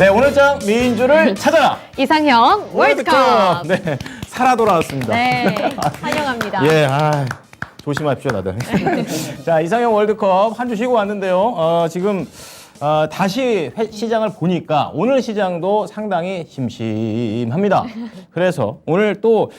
네, 오늘장 민주를 찾아라. 이상형 월드컵. 네, 살아 돌아왔습니다. 네, 환영합니다. 예, 조심하십시오, 다들. 자, 이상형 월드컵 한 주 쉬고 왔는데요. 지금 다시 시장을 보니까 오늘 시장도 상당히 심심합니다. 그래서 오늘 또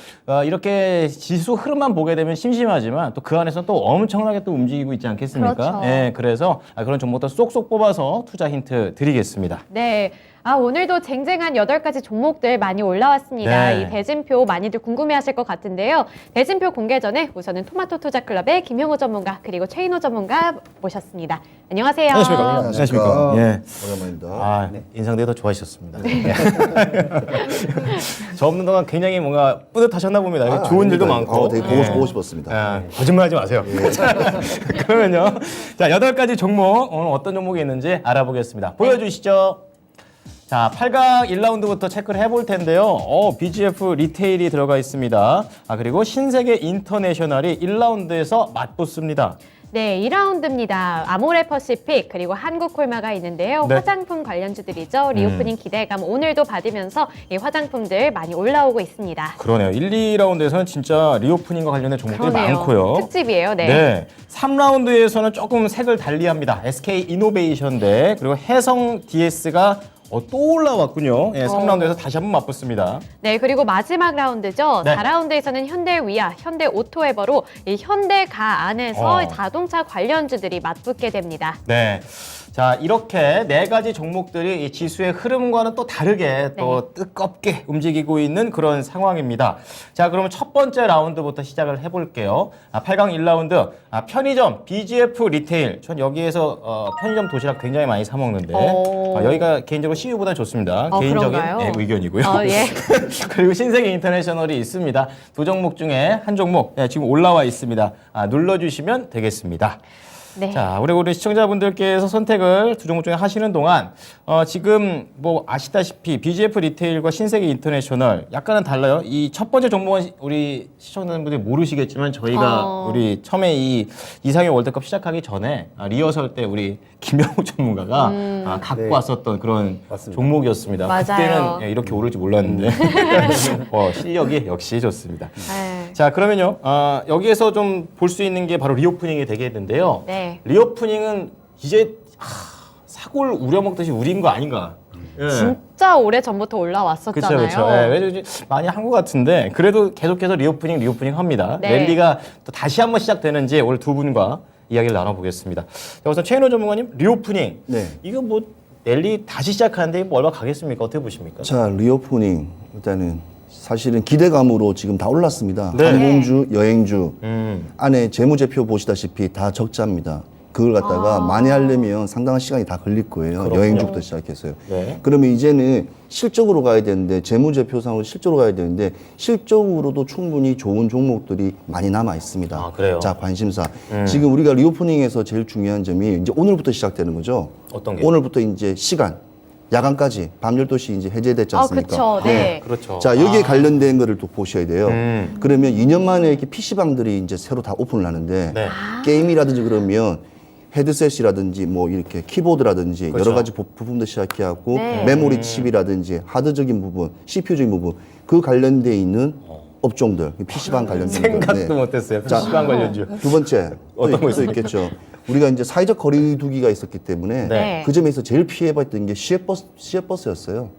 이렇게 지수 흐름만 보게 되면 심심하지만 또 그 안에서 또 엄청나게 또 움직이고 있지 않겠습니까? 그렇죠. 예, 그래서 그런 종목도 쏙쏙 뽑아서 투자 힌트 드리겠습니다. 네. 오늘도 쟁쟁한 8가지 종목들 많이 올라왔습니다. 네. 이 대진표 많이들 궁금해하실 것 같은데요. 대진표 공개 전에 우선은 토마토 투자클럽의 김형호 전문가 그리고 최인호 전문가 모셨습니다. 안녕하세요. 안녕하십니까? 안녕하십니까? 예. 오랜만입니다. 인상 되게 더 좋아지셨습니다. 저 없는 동안 굉장히 뭔가 뿌듯하셨나 봅니다. 좋은 일도 많고. 되게 보고 싶었습니다. 거짓말하지 마세요. 그러면요. 자, 8가지 종목 오늘 어떤 종목이 있는지 알아보겠습니다. 보여주시죠. 자, 8강 1라운드부터 체크를 해볼 텐데요. BGF 리테일이 들어가 있습니다. 그리고 신세계 인터내셔널이 1라운드에서 맞붙습니다. 네, 2라운드입니다. 아모레 퍼시픽 그리고 한국콜마가 있는데요. 네. 화장품 관련주들이죠. 리오프닝 기대감 오늘도 받으면서 이 화장품들 많이 올라오고 있습니다. 그러네요. 1, 2라운드에서는 진짜 리오프닝과 관련된 종목들이 그러네요. 많고요. 특집이에요. 네. 네. 3라운드에서는 조금 색을 달리합니다. SK 이노베이션 대 그리고 해성 DS가 또 올라왔군요. 예, 3라운드에서 다시 한번 맞붙습니다. 네, 그리고 마지막 라운드죠. 네. 4라운드에서는 현대위아, 현대오토에버로 이 현대가 안에서 어. 자동차 관련주들이 맞붙게 됩니다. 네. 자, 이렇게 4가지 종목들이 이 지수의 흐름과는 또 다르게 또 뜨겁게 움직이고 있는 그런 상황입니다. 자, 그러면 첫 번째 라운드부터 시작을 해볼게요. 8강 1라운드 편의점 BGF 리테일. 전 여기에서 편의점 도시락 굉장히 많이 사 먹는데 여기가 개인적으로 CU보다 좋습니다. 개인적인 그런가요? 의견이고요. 예. 그리고 신세계 인터내셔널이 있습니다. 두 종목 중에 한 종목 지금 올라와 있습니다. 눌러주시면 되겠습니다. 네. 자, 우리 시청자분들께서 선택을 두 종목 중에 하시는 동안 지금 뭐 아시다시피 BGF 리테일과 신세계 인터내셔널 약간은 달라요. 이 첫 번째 종목은 우리 시청자분들이 모르시겠지만 저희가 우리 처음에 이 이상형 월드컵 시작하기 전에 리허설 때 우리 김영욱 전문가가 갖고 왔었던 그런 맞습니다. 종목이었습니다. 맞아요. 그때는 이렇게 오를지 몰랐는데 실력이 역시 좋습니다. 네. 자, 그러면요. 여기에서 좀 볼 수 있는 게 바로 리오프닝이 되겠는데요. 네. 리오프닝은 이제 사골 우려먹듯이 우린 거 아닌가. 예. 진짜 오래 전부터 올라왔었잖아요. 그렇죠. 예, 많이 한 것 같은데 그래도 계속해서 리오프닝 합니다. 네. 랠리가 또 다시 한번 시작되는지 오늘 두 분과 이야기를 나눠보겠습니다. 자, 우선 최인호 전문가님, 리오프닝. 네. 이거 뭐 랠리 다시 시작하는데 뭐 얼마 가겠습니까? 어떻게 보십니까? 자, 리오프닝 일단은 사실은 기대감으로 지금 다 올랐습니다. 네. 항공주, 여행주 안에 재무제표 보시다시피 다 적자입니다. 그걸 갖다가 많이 하려면 상당한 시간이 다 걸릴 거예요. 그렇군요. 여행주부터 시작해서요. 네. 그러면 이제는 실적으로 가야 되는데 재무제표상으로 실적으로 가야 되는데 실적으로도 충분히 좋은 종목들이 많이 남아 있습니다. 그래요? 자, 관심사. 지금 우리가 리오프닝에서 제일 중요한 점이 이제 오늘부터 시작되는 거죠. 어떤 게? 오늘부터 이제 시간. 야간까지 밤 12시 이제 해제됐지 않습니까? 그렇죠. 네. 그렇죠. 자, 여기에 관련된 거를 또 보셔야 돼요. 그러면 2년 만에 이렇게 PC방들이 이제 새로 다 오픈을 하는데 네. 게임이라든지 그러면 헤드셋이라든지 뭐 이렇게 키보드라든지 그렇죠. 여러 가지 부품도 시작해갖고 네. 메모리 칩이라든지 하드적인 부분, CPU적인 부분 그 관련돼 있는 업종들, PC방 관련된 생각도 못했어요. 자, PC방 관련주. 두 번째 어떤 거 또 있겠죠. 우리가 이제 사회적 거리두기가 있었기 때문에 네. 그 점에서 제일 피해봤던 게 시외버스였어요.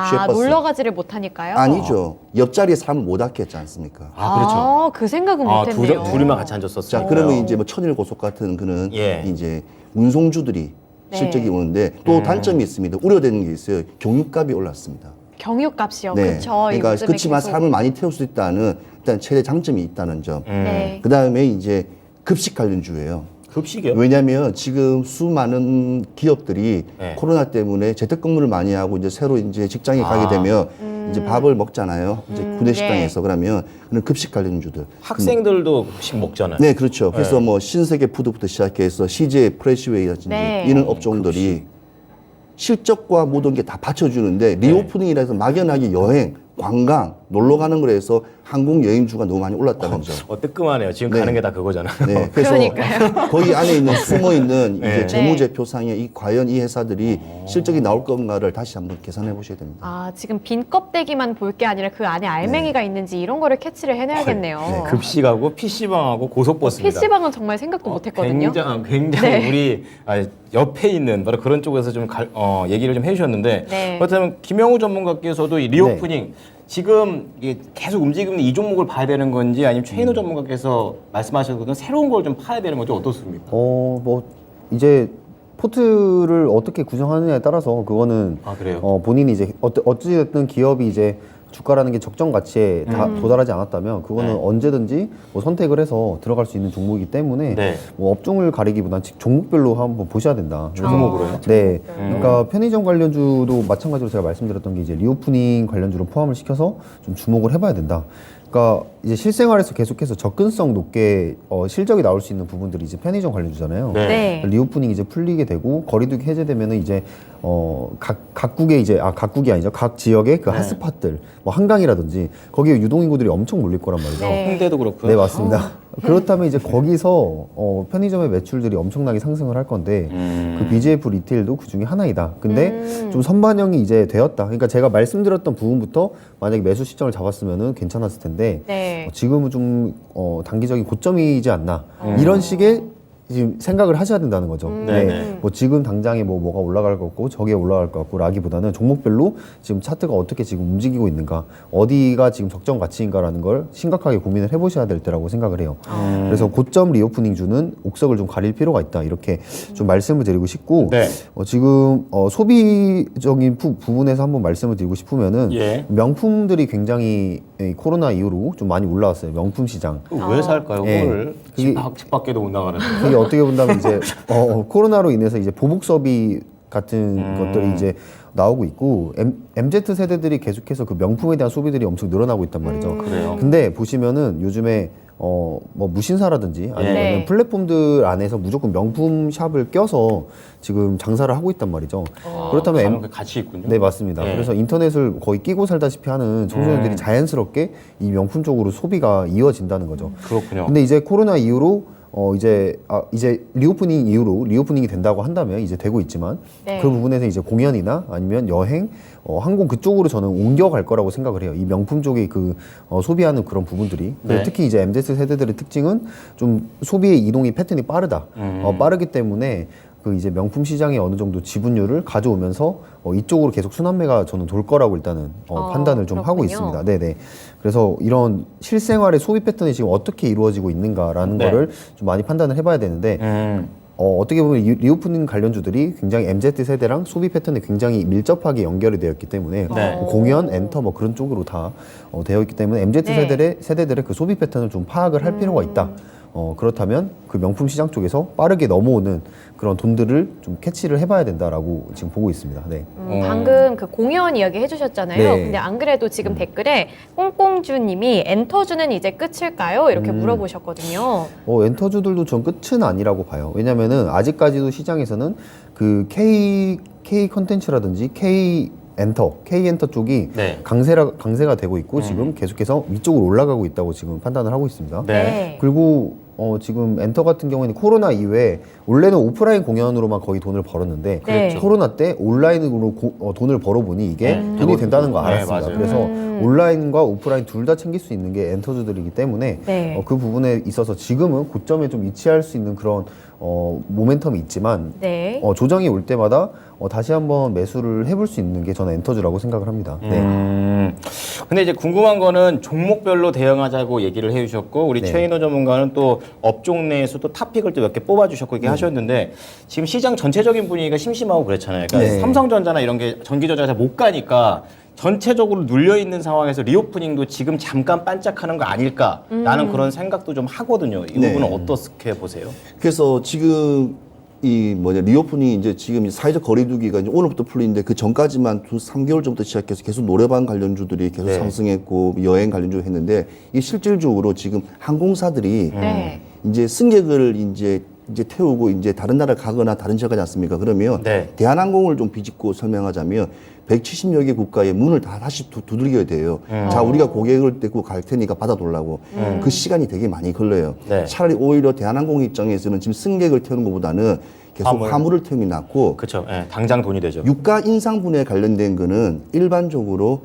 시외버스. 놀러 가지를 못하니까요? 아니죠. 옆자리에 사람을 못 앉게 했지 않습니까? 그렇죠. 그 생각은 못했네요. 둘이만 같이 앉았었어요. 자, 그러면 이제 뭐 천일고속 같은 그런 예. 이제 운송주들이 네. 실적이 오는데 또 단점이 있습니다. 우려되는 게 있어요. 경유값이 올랐습니다. 경유값이요. 네. 그렇죠. 그러니까 요즘에 그렇지만 계속. 사람을 많이 태울 수 있다는 일단 최대 장점이 있다는 점. 네. 그 다음에 이제 급식 관련주예요. 급식이요? 왜냐하면 지금 수많은 기업들이 네. 코로나 때문에 재택근무를 많이 하고 이제 새로 이제 직장에 가게 되면 이제 밥을 먹잖아요. 이제 구내식당에서 그러면 그런 급식 관련주들. 학생들도 급식 먹잖아요. 네, 그렇죠. 그래서 뭐 신세계 푸드부터 시작해서 CJ 프레시웨이라든지 네. 이런 업종들이 실적과 모든 게 다 받쳐주는데 리오프닝이라 해서 막연하게 여행, 관광 놀러 가는 거에 해서 항공 여행주가 너무 많이 올랐다는 점. 뜨끔하네요. 지금 네. 가는 게 다 그거잖아. 네, 그래서 그러니까요. 거기 안에 있는 숨어 있는 네. 이제 재무제표상에 과연 이 회사들이 실적이 나올 건가를 다시 한번 계산해 보셔야 됩니다. 아, 지금 빈 껍데기만 볼 게 아니라 그 안에 알맹이가 있는지 이런 거를 캐치를 해내야겠네요. 네. 급식하고 PC방하고 고속버스입니다. PC방은 정말 생각도 못 했거든요. 굉장히 네. 우리 옆에 있는 바로 그런 쪽에서 좀 얘기를 좀 해주셨는데 네. 그렇다면 김영우 전문가께서도 이 리오프닝 지금 이게 계속 움직이는 이 종목을 봐야 되는 건지 아니면 최인호 전문가께서 말씀하셨던 새로운 걸 좀 파야 되는 건지 어떻습니까? 뭐 이제 포트를 어떻게 구성하느냐에 따라서 그거는 아 그래요? 본인이 이제 어찌됐든 기업이 이제 주가라는 게 적정 가치에 다 도달하지 않았다면 그거는 네. 언제든지 뭐 선택을 해서 들어갈 수 있는 종목이기 때문에 네. 뭐 업종을 가리기보다는 종목별로 한번 보셔야 된다. 그래서 종목으로요? 네. 그러니까 편의점 관련주도 마찬가지로 제가 말씀드렸던 게 이제 리오프닝 관련주로 포함을 시켜서 좀 주목을 해봐야 된다. 그러니까 이제 실생활에서 계속해서 접근성 높게 실적이 나올 수 있는 부분들이 이제 편의점 관련주잖아요. 네. 네. 리오프닝 이제 풀리게 되고 거리두기 해제되면은 이제 각국의 이제 각국이 아니죠. 각 지역의 그 핫스팟들 뭐 한강이라든지 거기에 유동인구들이 엄청 몰릴 거란 말이죠. 네. 홍대도 그렇고요. 네, 맞습니다. 그렇다면 이제 거기서 편의점의 매출들이 엄청나게 상승을 할 건데 그 BJF 리테일도 그 중에 하나이다. 근데 좀 선반영이 이제 되었다. 그러니까 제가 말씀드렸던 부분부터 만약에 매수 시점을 잡았으면은 괜찮았을 텐데 네. 지금은 좀 단기적인 고점이지 않나. 이런 식의 지금 생각을 하셔야 된다는 거죠. 네네. 뭐 지금 당장에 뭐가 올라갈 것 같고 저게 올라갈 것 같고 라기보다는 종목별로 지금 차트가 어떻게 지금 움직이고 있는가, 어디가 지금 적정 가치인가라는 걸 심각하게 고민을 해보셔야 될 때라고 생각을 해요. 그래서 고점 리오프닝 주는 옥석을 좀 가릴 필요가 있다, 이렇게 좀 말씀을 드리고 싶고 네. 지금 소비적인 부분에서 한번 말씀을 드리고 싶으면은 예. 명품들이 굉장히 이 코로나 이후로 좀 많이 올라왔어요. 명품 시장. 왜 살까요? 네. 그걸 그게- 집 밖에도 못 나가는데. 그게 어떻게 본다면 이제 코로나로 인해서 이제 보복 소비 같은 것들이 이제 나오고 있고 MZ 세대들이 계속해서 그 명품에 대한 소비들이 엄청 늘어나고 있단 말이죠. 그래요? 근데 보시면은 요즘에 뭐 무신사라든지 아니면 네. 플랫폼들 안에서 무조건 명품 샵을 껴서 지금 장사를 하고 있단 말이죠. 그렇다면 가면 그 가치 있군요. 네, 맞습니다. 네. 그래서 인터넷을 거의 끼고 살다시피 하는 청소년들이 자연스럽게 이 명품 쪽으로 소비가 이어진다는 거죠. 그렇군요. 근데 이제 코로나 이후로 이제 리오프닝 이후로 리오프닝이 된다고 한다면 이제 되고 있지만 네. 그 부분에서 이제 공연이나 아니면 여행, 항공 그쪽으로 저는 옮겨갈 거라고 생각을 해요. 이 명품 쪽의 그 소비하는 그런 부분들이. 네. 특히 이제 MZ 세대들의 특징은 좀 소비의 이동이 패턴이 빠르다. 빠르기 때문에 그 이제 명품 시장에 어느 정도 지분율을 가져오면서 이쪽으로 계속 순환매가 저는 돌 거라고 일단은 판단을 좀 하고 그렇군요. 있습니다. 네네. 그래서 이런 실생활의 소비 패턴이 지금 어떻게 이루어지고 있는가라는 네. 거를 좀 많이 판단을 해봐야 되는데 어떻게 보면 리오프닝 관련주들이 굉장히 MZ 세대랑 소비 패턴이 굉장히 밀접하게 연결이 되어 있기 때문에 네. 뭐 공연, 엔터 뭐 그런 쪽으로 다 되어 있기 때문에 MZ 네. 세대들의 그 소비 패턴을 좀 파악을 할 필요가 있다. 그렇다면 그 명품 시장 쪽에서 빠르게 넘어오는 그런 돈들을 좀 캐치를 해봐야 된다라고 지금 보고 있습니다. 네. 방금 그 공연 이야기 해주셨잖아요. 네. 근데 안 그래도 지금 댓글에 꽁꽁주님이 엔터주는 이제 끝일까요? 이렇게 물어보셨거든요. 엔터주들도 전 끝은 아니라고 봐요. 왜냐면은 아직까지도 시장에서는 그 K 컨텐츠라든지 K 엔터 쪽이 네. 강세가 되고 있고 지금 계속해서 위쪽으로 올라가고 있다고 지금 판단을 하고 있습니다. 네. 그리고 지금 엔터 같은 경우에는 코로나 이후에 원래는 오프라인 공연으로만 거의 돈을 벌었는데 네. 코로나 때 온라인으로 돈을 벌어보니 이게 돈이 된다는 거 네, 알았습니다. 맞아요. 그래서 온라인과 오프라인 둘 다 챙길 수 있는 게 엔터주들이기 때문에 네. 그 부분에 있어서 지금은 고점에 좀 위치할 수 있는 그런 모멘텀이 있지만 네. 조정이 올 때마다 다시 한번 매수를 해볼 수 있는 게 저는 엔터주라고 생각을 합니다. 네. 근데 이제 궁금한 거는 종목별로 대응하자고 얘기를 해주셨고 우리 네. 최인호 전문가는 또 업종 내에서 또 탑픽을 또 몇 개 뽑아주셨고 이렇게 하셨는데 지금 시장 전체적인 분위기가 심심하고 그렇잖아요. 그러니까 네. 삼성전자나 이런 게 전기전자가 잘 못 가니까 전체적으로 눌려 있는 상황에서 리오프닝도 지금 잠깐 반짝하는 거 아닐까라는 그런 생각도 좀 하거든요. 이 네. 부분은 어떻게 보세요? 그래서 지금 리오프닝이 이제 지금 사회적 거리두기가 이제 오늘부터 풀리는데 그 전까지만 3개월 전부터 시작해서 계속 노래방 관련주들이 계속 네. 상승했고 여행 관련주 했는데 이 실질적으로 지금 항공사들이 네. 이제 승객을 이제 이제 태우고 이제 다른 나라 가거나 다른 지역 가지 않습니까? 그러면 네. 대한항공을 좀 비집고 설명하자면 170여 개 국가의 문을 다 다시 두드리게 돼요. 자, 우리가 고객을 데리고 갈 테니까 받아달라고. 그 시간이 되게 많이 걸려요. 네. 차라리 오히려 대한항공 입장에서는 지금 승객을 태우는 것보다는 계속 화물을 태우는 게 낫고 그렇죠. 예, 당장 돈이 되죠. 유가 인상분에 관련된 거는 일반적으로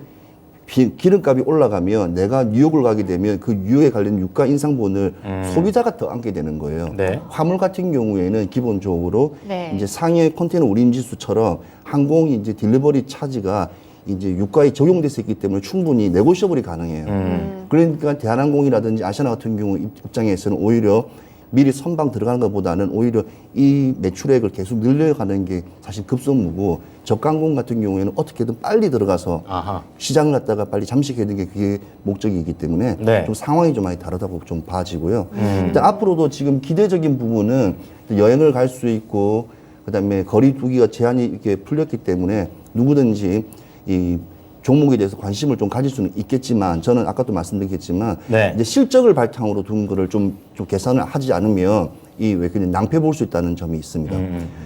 기름값이 올라가면 내가 뉴욕을 가게 되면 그 뉴욕에 관련 유가 인상분을 소비자가 더 안게 되는 거예요. 네. 화물 같은 경우에는 기본적으로 네. 이제 상해 컨테이너 운임 지수처럼 항공이 이제 딜리버리 차지가 이제 유가에 적용돼서 있기 때문에 충분히 네고셔블이 가능해요. 그러니까 대한항공이라든지 아시아나 같은 경우 입장에서는 오히려 미리 선방 들어가는 것보다는 오히려 이 매출액을 계속 늘려가는 게 사실 급선무고 저가항공 같은 경우에는 어떻게든 빨리 들어가서 아하. 시장을 갖다가 빨리 잠식해야 되는 게 그게 목적이기 때문에 네. 좀 상황이 좀 많이 다르다고 좀 봐지고요. 일단 앞으로도 지금 기대적인 부분은 여행을 갈 수 있고 그다음에 거리 두기가 제한이 이렇게 풀렸기 때문에 누구든지 이 종목에 대해서 관심을 좀 가질 수는 있겠지만 저는 아까도 말씀드렸겠지만 네. 이제 실적을 바탕으로 둔 거를 좀 계산을 하지 않으면 왜 그냥 낭패 볼 수 있다는 점이 있습니다.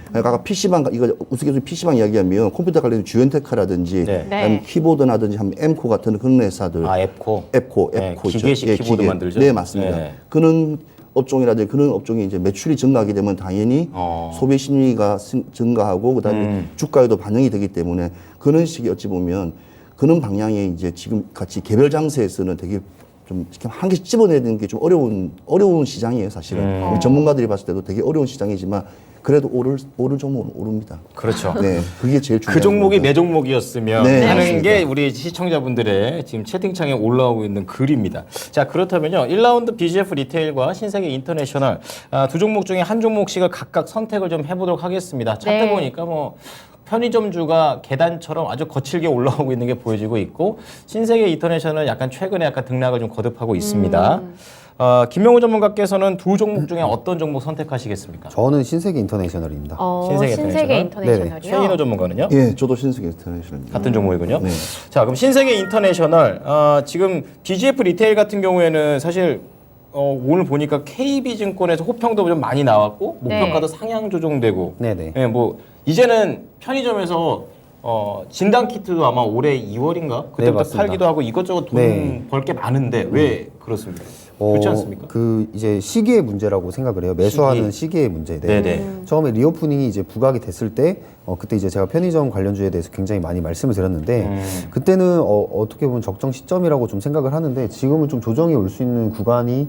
그러니까 아까 PC방 이거 우스갯소리 PC방 이야기하면 컴퓨터 관련 주연테크라든지 네. 네. 키보드라든지 한 엠코 같은 그런 회사들 앱코. 앱코 네, 있죠. 기계식 키보드 만들죠? 네, 맞습니다. 네. 그런 업종이라든지 그런 업종이 이제 매출이 증가하게 되면 당연히 소비 심리가 증가하고 그다음에 주가에도 반영이 되기 때문에 그런 식이 어찌 보면 그런 방향의 이제 지금 같이 개별 장세에서는 되게 좀 한 개씩 집어내는 게 좀 어려운 시장이에요, 사실은. 우리 전문가들이 봤을 때도 되게 어려운 시장이지만 그래도 오를 종목은 오릅니다. 그렇죠. 네, 그게 제일 중요한 그 종목이 겁니다. 내 종목이었으면 네, 하는 맞습니다. 게 우리 시청자분들의 지금 채팅창에 올라오고 있는 글입니다. 자, 그렇다면요. 1라운드 BGF 리테일과 신세계 인터내셔널 두 종목 중에 한 종목씩을 각각 선택을 좀 해보도록 하겠습니다. 차트 네. 보니까 뭐 편의점주가 계단처럼 아주 거칠게 올라오고 있는 게 보여지고 있고 신세계 인터내셔널은 약간 최근에 약간 등락을 좀 거듭하고 있습니다. 김명우 전문가께서는 두 종목 중에 어떤 종목 선택하시겠습니까? 저는 신세계 인터내셔널입니다. 신세계 신세계 인터내셔널? 인터내셔널이요. 최인호 전문가는요? 예, 저도 신세계 인터내셔널입니다. 같은 종목이군요. 네. 자, 그럼 신세계 인터내셔널 지금 BGF 리테일 같은 경우에는 사실 오늘 보니까 KB증권에서 호평도 좀 많이 나왔고 목표가도 상향 조정되고 네네. 예, 뭐 이제는 편의점에서 진단 키트도 아마 올해 2월인가 그때부터 맞습니다. 팔기도 하고 이것저것 돈 네. 벌 게 많은데 왜 그렇습니까? 그렇지 않습니까? 그 이제 시기의 문제라고 생각을 해요. 매수하는 시기의 문제. 네네. 처음에 리오프닝이 이제 부각이 됐을 때 그때 이제 제가 편의점 관련주에 대해서 굉장히 많이 말씀을 드렸는데 그때는 어떻게 보면 적정 시점이라고 좀 생각을 하는데 지금은 좀 조정이 올 수 있는 구간이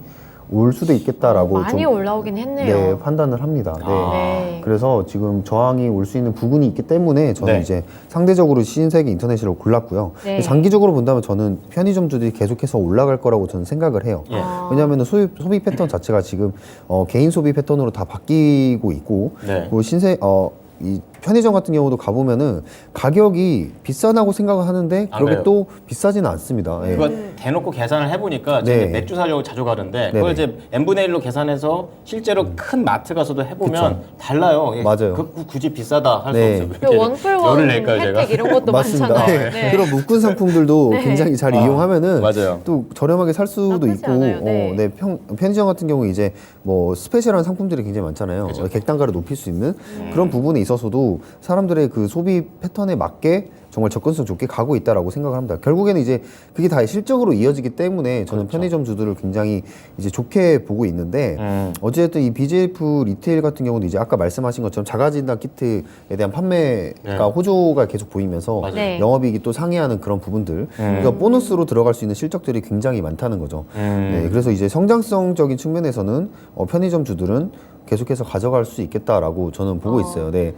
올 수도 있겠다라고 많이 좀 올라오긴 했네요. 네, 판단을 합니다. 네. 네. 그래서 지금 저항이 올 수 있는 부분이 있기 때문에 저는 네. 이제 상대적으로 신세계 인터내셔널을 골랐고요. 네. 장기적으로 본다면 저는 편의점주들이 계속해서 올라갈 거라고 저는 생각을 해요. 예. 왜냐하면 소비 패턴 자체가 지금 개인 소비 패턴으로 다 바뀌고 있고 네. 그리고 이 편의점 같은 경우도 가보면은 가격이 비싸다고 생각을 하는데 안 그렇게 가요. 또 비싸지는 않습니다. 예. 그거 대놓고 계산을 해보니까 네. 제가 맥주 사려고 자주 가는데 그걸 이제 n분의 1로 계산해서 실제로 큰 마트 가서도 해보면 달라요. 예, 맞아요. 굳이 비싸다 할 수 네. 없어요. 그 원플원 열을 낼까요, 혜택 제가? 이런 것도 맞습니다. 많잖아요. 네. 그런 묶은 상품들도 네. 굉장히 잘 이용하면은 맞아요. 또 저렴하게 살 수도 나쁘지 있고, 않아요. 네. 편의점 같은 경우 이제 뭐 스페셜한 상품들이 굉장히 많잖아요. 객단가를 높일 수 있는 그런 부분에 있어서도 사람들의 그 소비 패턴에 맞게 정말 접근성 좋게 가고 있다라고 생각을 합니다. 결국에는 이제 그게 다 실적으로 이어지기 때문에 저는 편의점주들을 굉장히 이제 좋게 보고 있는데 어쨌든 이 BGF 리테일 같은 경우는 이제 아까 말씀하신 것처럼 자가진단 키트에 대한 판매가 호조가 계속 보이면서 네. 영업이익이 또 상회하는 그런 부분들 그러니까 보너스로 들어갈 수 있는 실적들이 굉장히 많다는 거죠. 네, 그래서 이제 성장성적인 측면에서는 편의점주들은 계속해서 가져갈 수 있겠다라고 저는 보고 있어요. 네.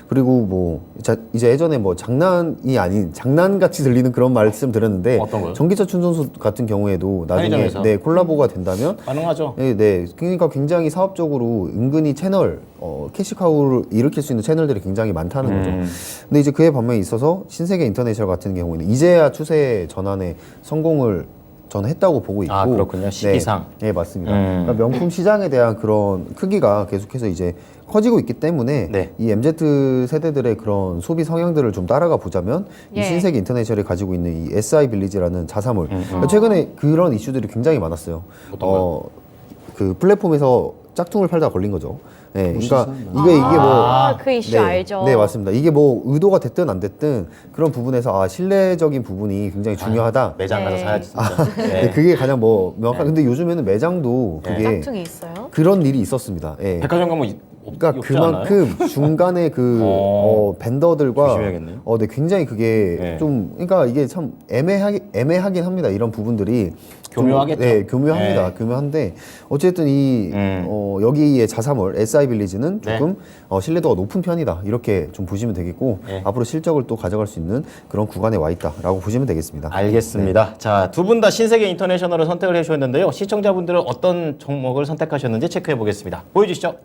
그리고 뭐 이제 예전에 뭐 장난이 아닌 장난같이 들리는 그런 말씀 드렸는데 어떤 거요? 전기차 충전소 같은 경우에도 나중에 편의점에서? 네, 콜라보가 된다면 가능하죠. 네, 네. 그러니까 굉장히 사업적으로 은근히 채널 캐시카우를 일으킬 수 있는 채널들이 굉장히 많다는 거죠. 근데 이제 그에 반면에 있어서 신세계 인터내셔널 같은 경우에는 이제야 추세 전환에 성공을 저는 했다고 보고 있고. 아, 그렇군요. 시기상. 네, 맞습니다. 그러니까 명품 시장에 대한 그런 크기가 계속해서 이제 커지고 있기 때문에 네. 이 MZ 세대들의 그런 소비 성향들을 좀 따라가 보자면 이 예. 신세계 인터내셔널이 가지고 있는 이 SI 빌리지라는 자사몰 그러니까 최근에 그런 이슈들이 굉장히 많았어요. 어떤 거요? 그 플랫폼에서 짝퉁을 팔다가 걸린 거죠. 네, 그러니까 이게 뭐 그 이슈 네, 알죠. 네, 맞습니다. 이게 뭐 의도가 됐든 안 됐든 그런 부분에서 신뢰적인 부분이 굉장히 중요하다. 매장 가서 네. 사야지 진짜. 네, 그게 가장 뭐 명확한. 근데 요즘에는 매장도 네. 그게 짝퉁이 있어요? 그런 일이 있었습니다. 예. 백화점 가면 그러니까 없지 않아요? 그만큼 중간에 벤더들과 조심해야겠네요. 네, 굉장히 그게 네. 좀 그러니까 이게 참 애매하긴 합니다. 이런 부분들이 좀, 교묘하겠죠. 네, 교묘합니다. 네. 교묘한데 어쨌든 이 여기의 자사몰 SI 빌리지는 네. 조금 신뢰도가 높은 편이다. 이렇게 좀 보시면 되겠고 네. 앞으로 실적을 또 가져갈 수 있는 그런 구간에 와 있다라고 보시면 되겠습니다. 알겠습니다. 자, 두 분 다 신세계 인터내셔널을 선택을 해주셨는데요. 시청자분들은 어떤 종목을 선택하셨는지 체크해 보겠습니다. 보여주시죠.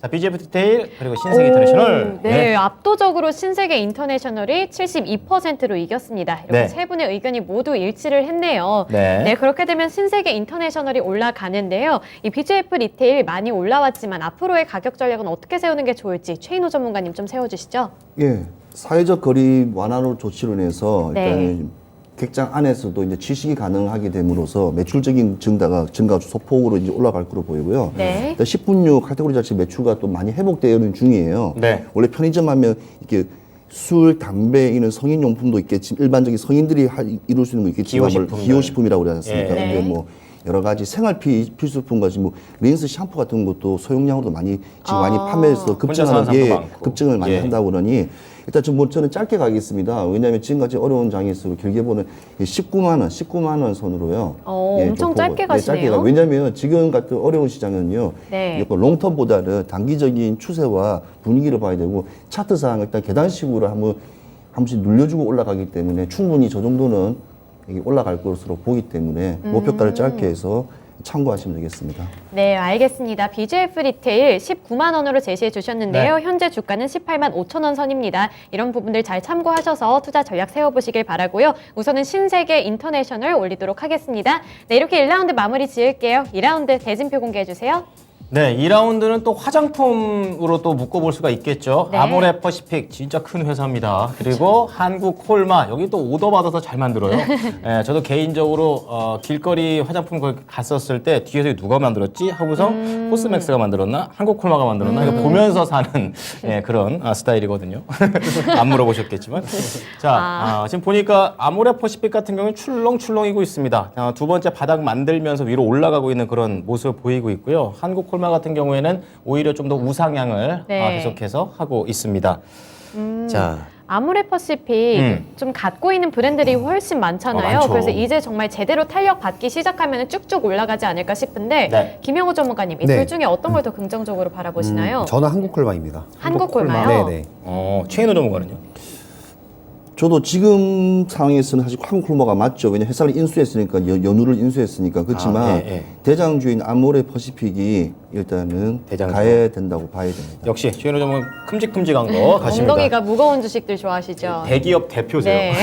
자, BGF 디테일 그리고 신세계 인터내셔널. 네, 압도적으로 신세계 인터내셔널이 72%로 이겼습니다. 이렇게 네. 세 분의 의견이 모두 일치를 했네요. 네. 그렇게 되면 신세계 인터내셔널이 올라가는데요. 이 BGF 리테일 많이 올라왔지만 앞으로의 가격 전략은 어떻게 세우는 게 좋을지 최인호 전문가님 좀 세워주시죠. 예, 사회적 거리 완화로 조치로 인해서 네. 일단 객장 안에서도 이제 취식이 가능하게 됨으로써 매출적인 증가가 소폭으로 이제 올라갈 거로 보이고요. 네. 일단 식품류 카테고리 자체 매출가 또 많이 회복되는 중이에요. 네. 원래 편의점 하면 이렇게 술, 담배 이런 성인용품도 있겠지 일반적인 성인들이 이룰 수 있는 거 있겠지만 기호식품들. 기호식품이라고 그러지 않습니까? 예. 근데 뭐 여러 가지 생활 필수품과 지금 뭐 린스, 샴푸 같은 것도 소용량으로도 많이 지금 많이 판매해서 혼자 사는 사람도 많고. 급증을 많이 예. 한다고 그러니 일단 저는 짧게 가겠습니다. 왜냐하면 지금까지 어려운 장에서 길게 보는 19만 원 선으로요. 엄청 좀 보고. 짧게 가시네요. 왜냐하면 지금 같은 어려운 시장은요. 네. 롱텀보다는 단기적인 추세와 분위기를 봐야 되고 차트상 일단 계단식으로 한 번씩 눌려주고 올라가기 때문에 충분히 저 정도는 이게 올라갈 것으로 보기 때문에 목표가를 짧게 해서 참고하시면 되겠습니다. 네, 알겠습니다. BGF 리테일 19만 원으로 제시해 주셨는데요. 네. 현재 주가는 18만 5천 원 선입니다. 이런 부분들 잘 참고하셔서 투자 전략 세워보시길 바라고요. 우선은 신세계 인터내셔널 올리도록 하겠습니다. 네, 이렇게 1라운드 마무리 지을게요. 2라운드 대진표 공개해 주세요. 네, 2라운드는 또 화장품으로 또 묶어볼 수가 있겠죠. 네. 아모레 퍼시픽 진짜 큰 회사입니다. 그리고 한국 콜마 여기 또 오더 받아서 잘 만들어요. 예, 저도 개인적으로 길거리 화장품 거기 갔었을 때 뒤에서 누가 만들었지 하고서 코스맥스가 만들었나 한국 콜마가 만들었나 이거 보면서 사는 그런 스타일이거든요. 안 물어보셨겠지만 자 지금 보니까 아모레 퍼시픽 같은 경우는 출렁출렁이고 있습니다. 두 번째 바닥 만들면서 위로 올라가고 있는 그런 모습을 보이고 있고요. 한국 콜마 같은 경우에는 오히려 좀 더 우상향을 네. 계속해서 하고 있습니다. 자, 아모레 퍼시픽 좀 갖고 있는 브랜드들이 훨씬 많잖아요. 많죠. 그래서 이제 정말 제대로 탄력 받기 시작하면 쭉쭉 올라가지 않을까 싶은데 네. 김영호 전문가님 이 네. 둘 중에 어떤 걸 더 긍정적으로 바라보시나요? 저는 한국 콜마입니다. 한국 콜마요? 네네. 최인호 전문가는요? 저도 지금 상황에서는 사실 한국 콜마가 맞죠. 왜냐하면 회사를 인수했으니까 연우를 인수했으니까 그렇지만 예. 대장주인 아모레 퍼시픽이 일단은 대장주. 가야 된다고 봐야 됩니다. 역시 최인호 전문가 큼직큼직한 거 가십니다. 엉덩이가 무거운 주식들 좋아하시죠? 대기업 대표세요. 네.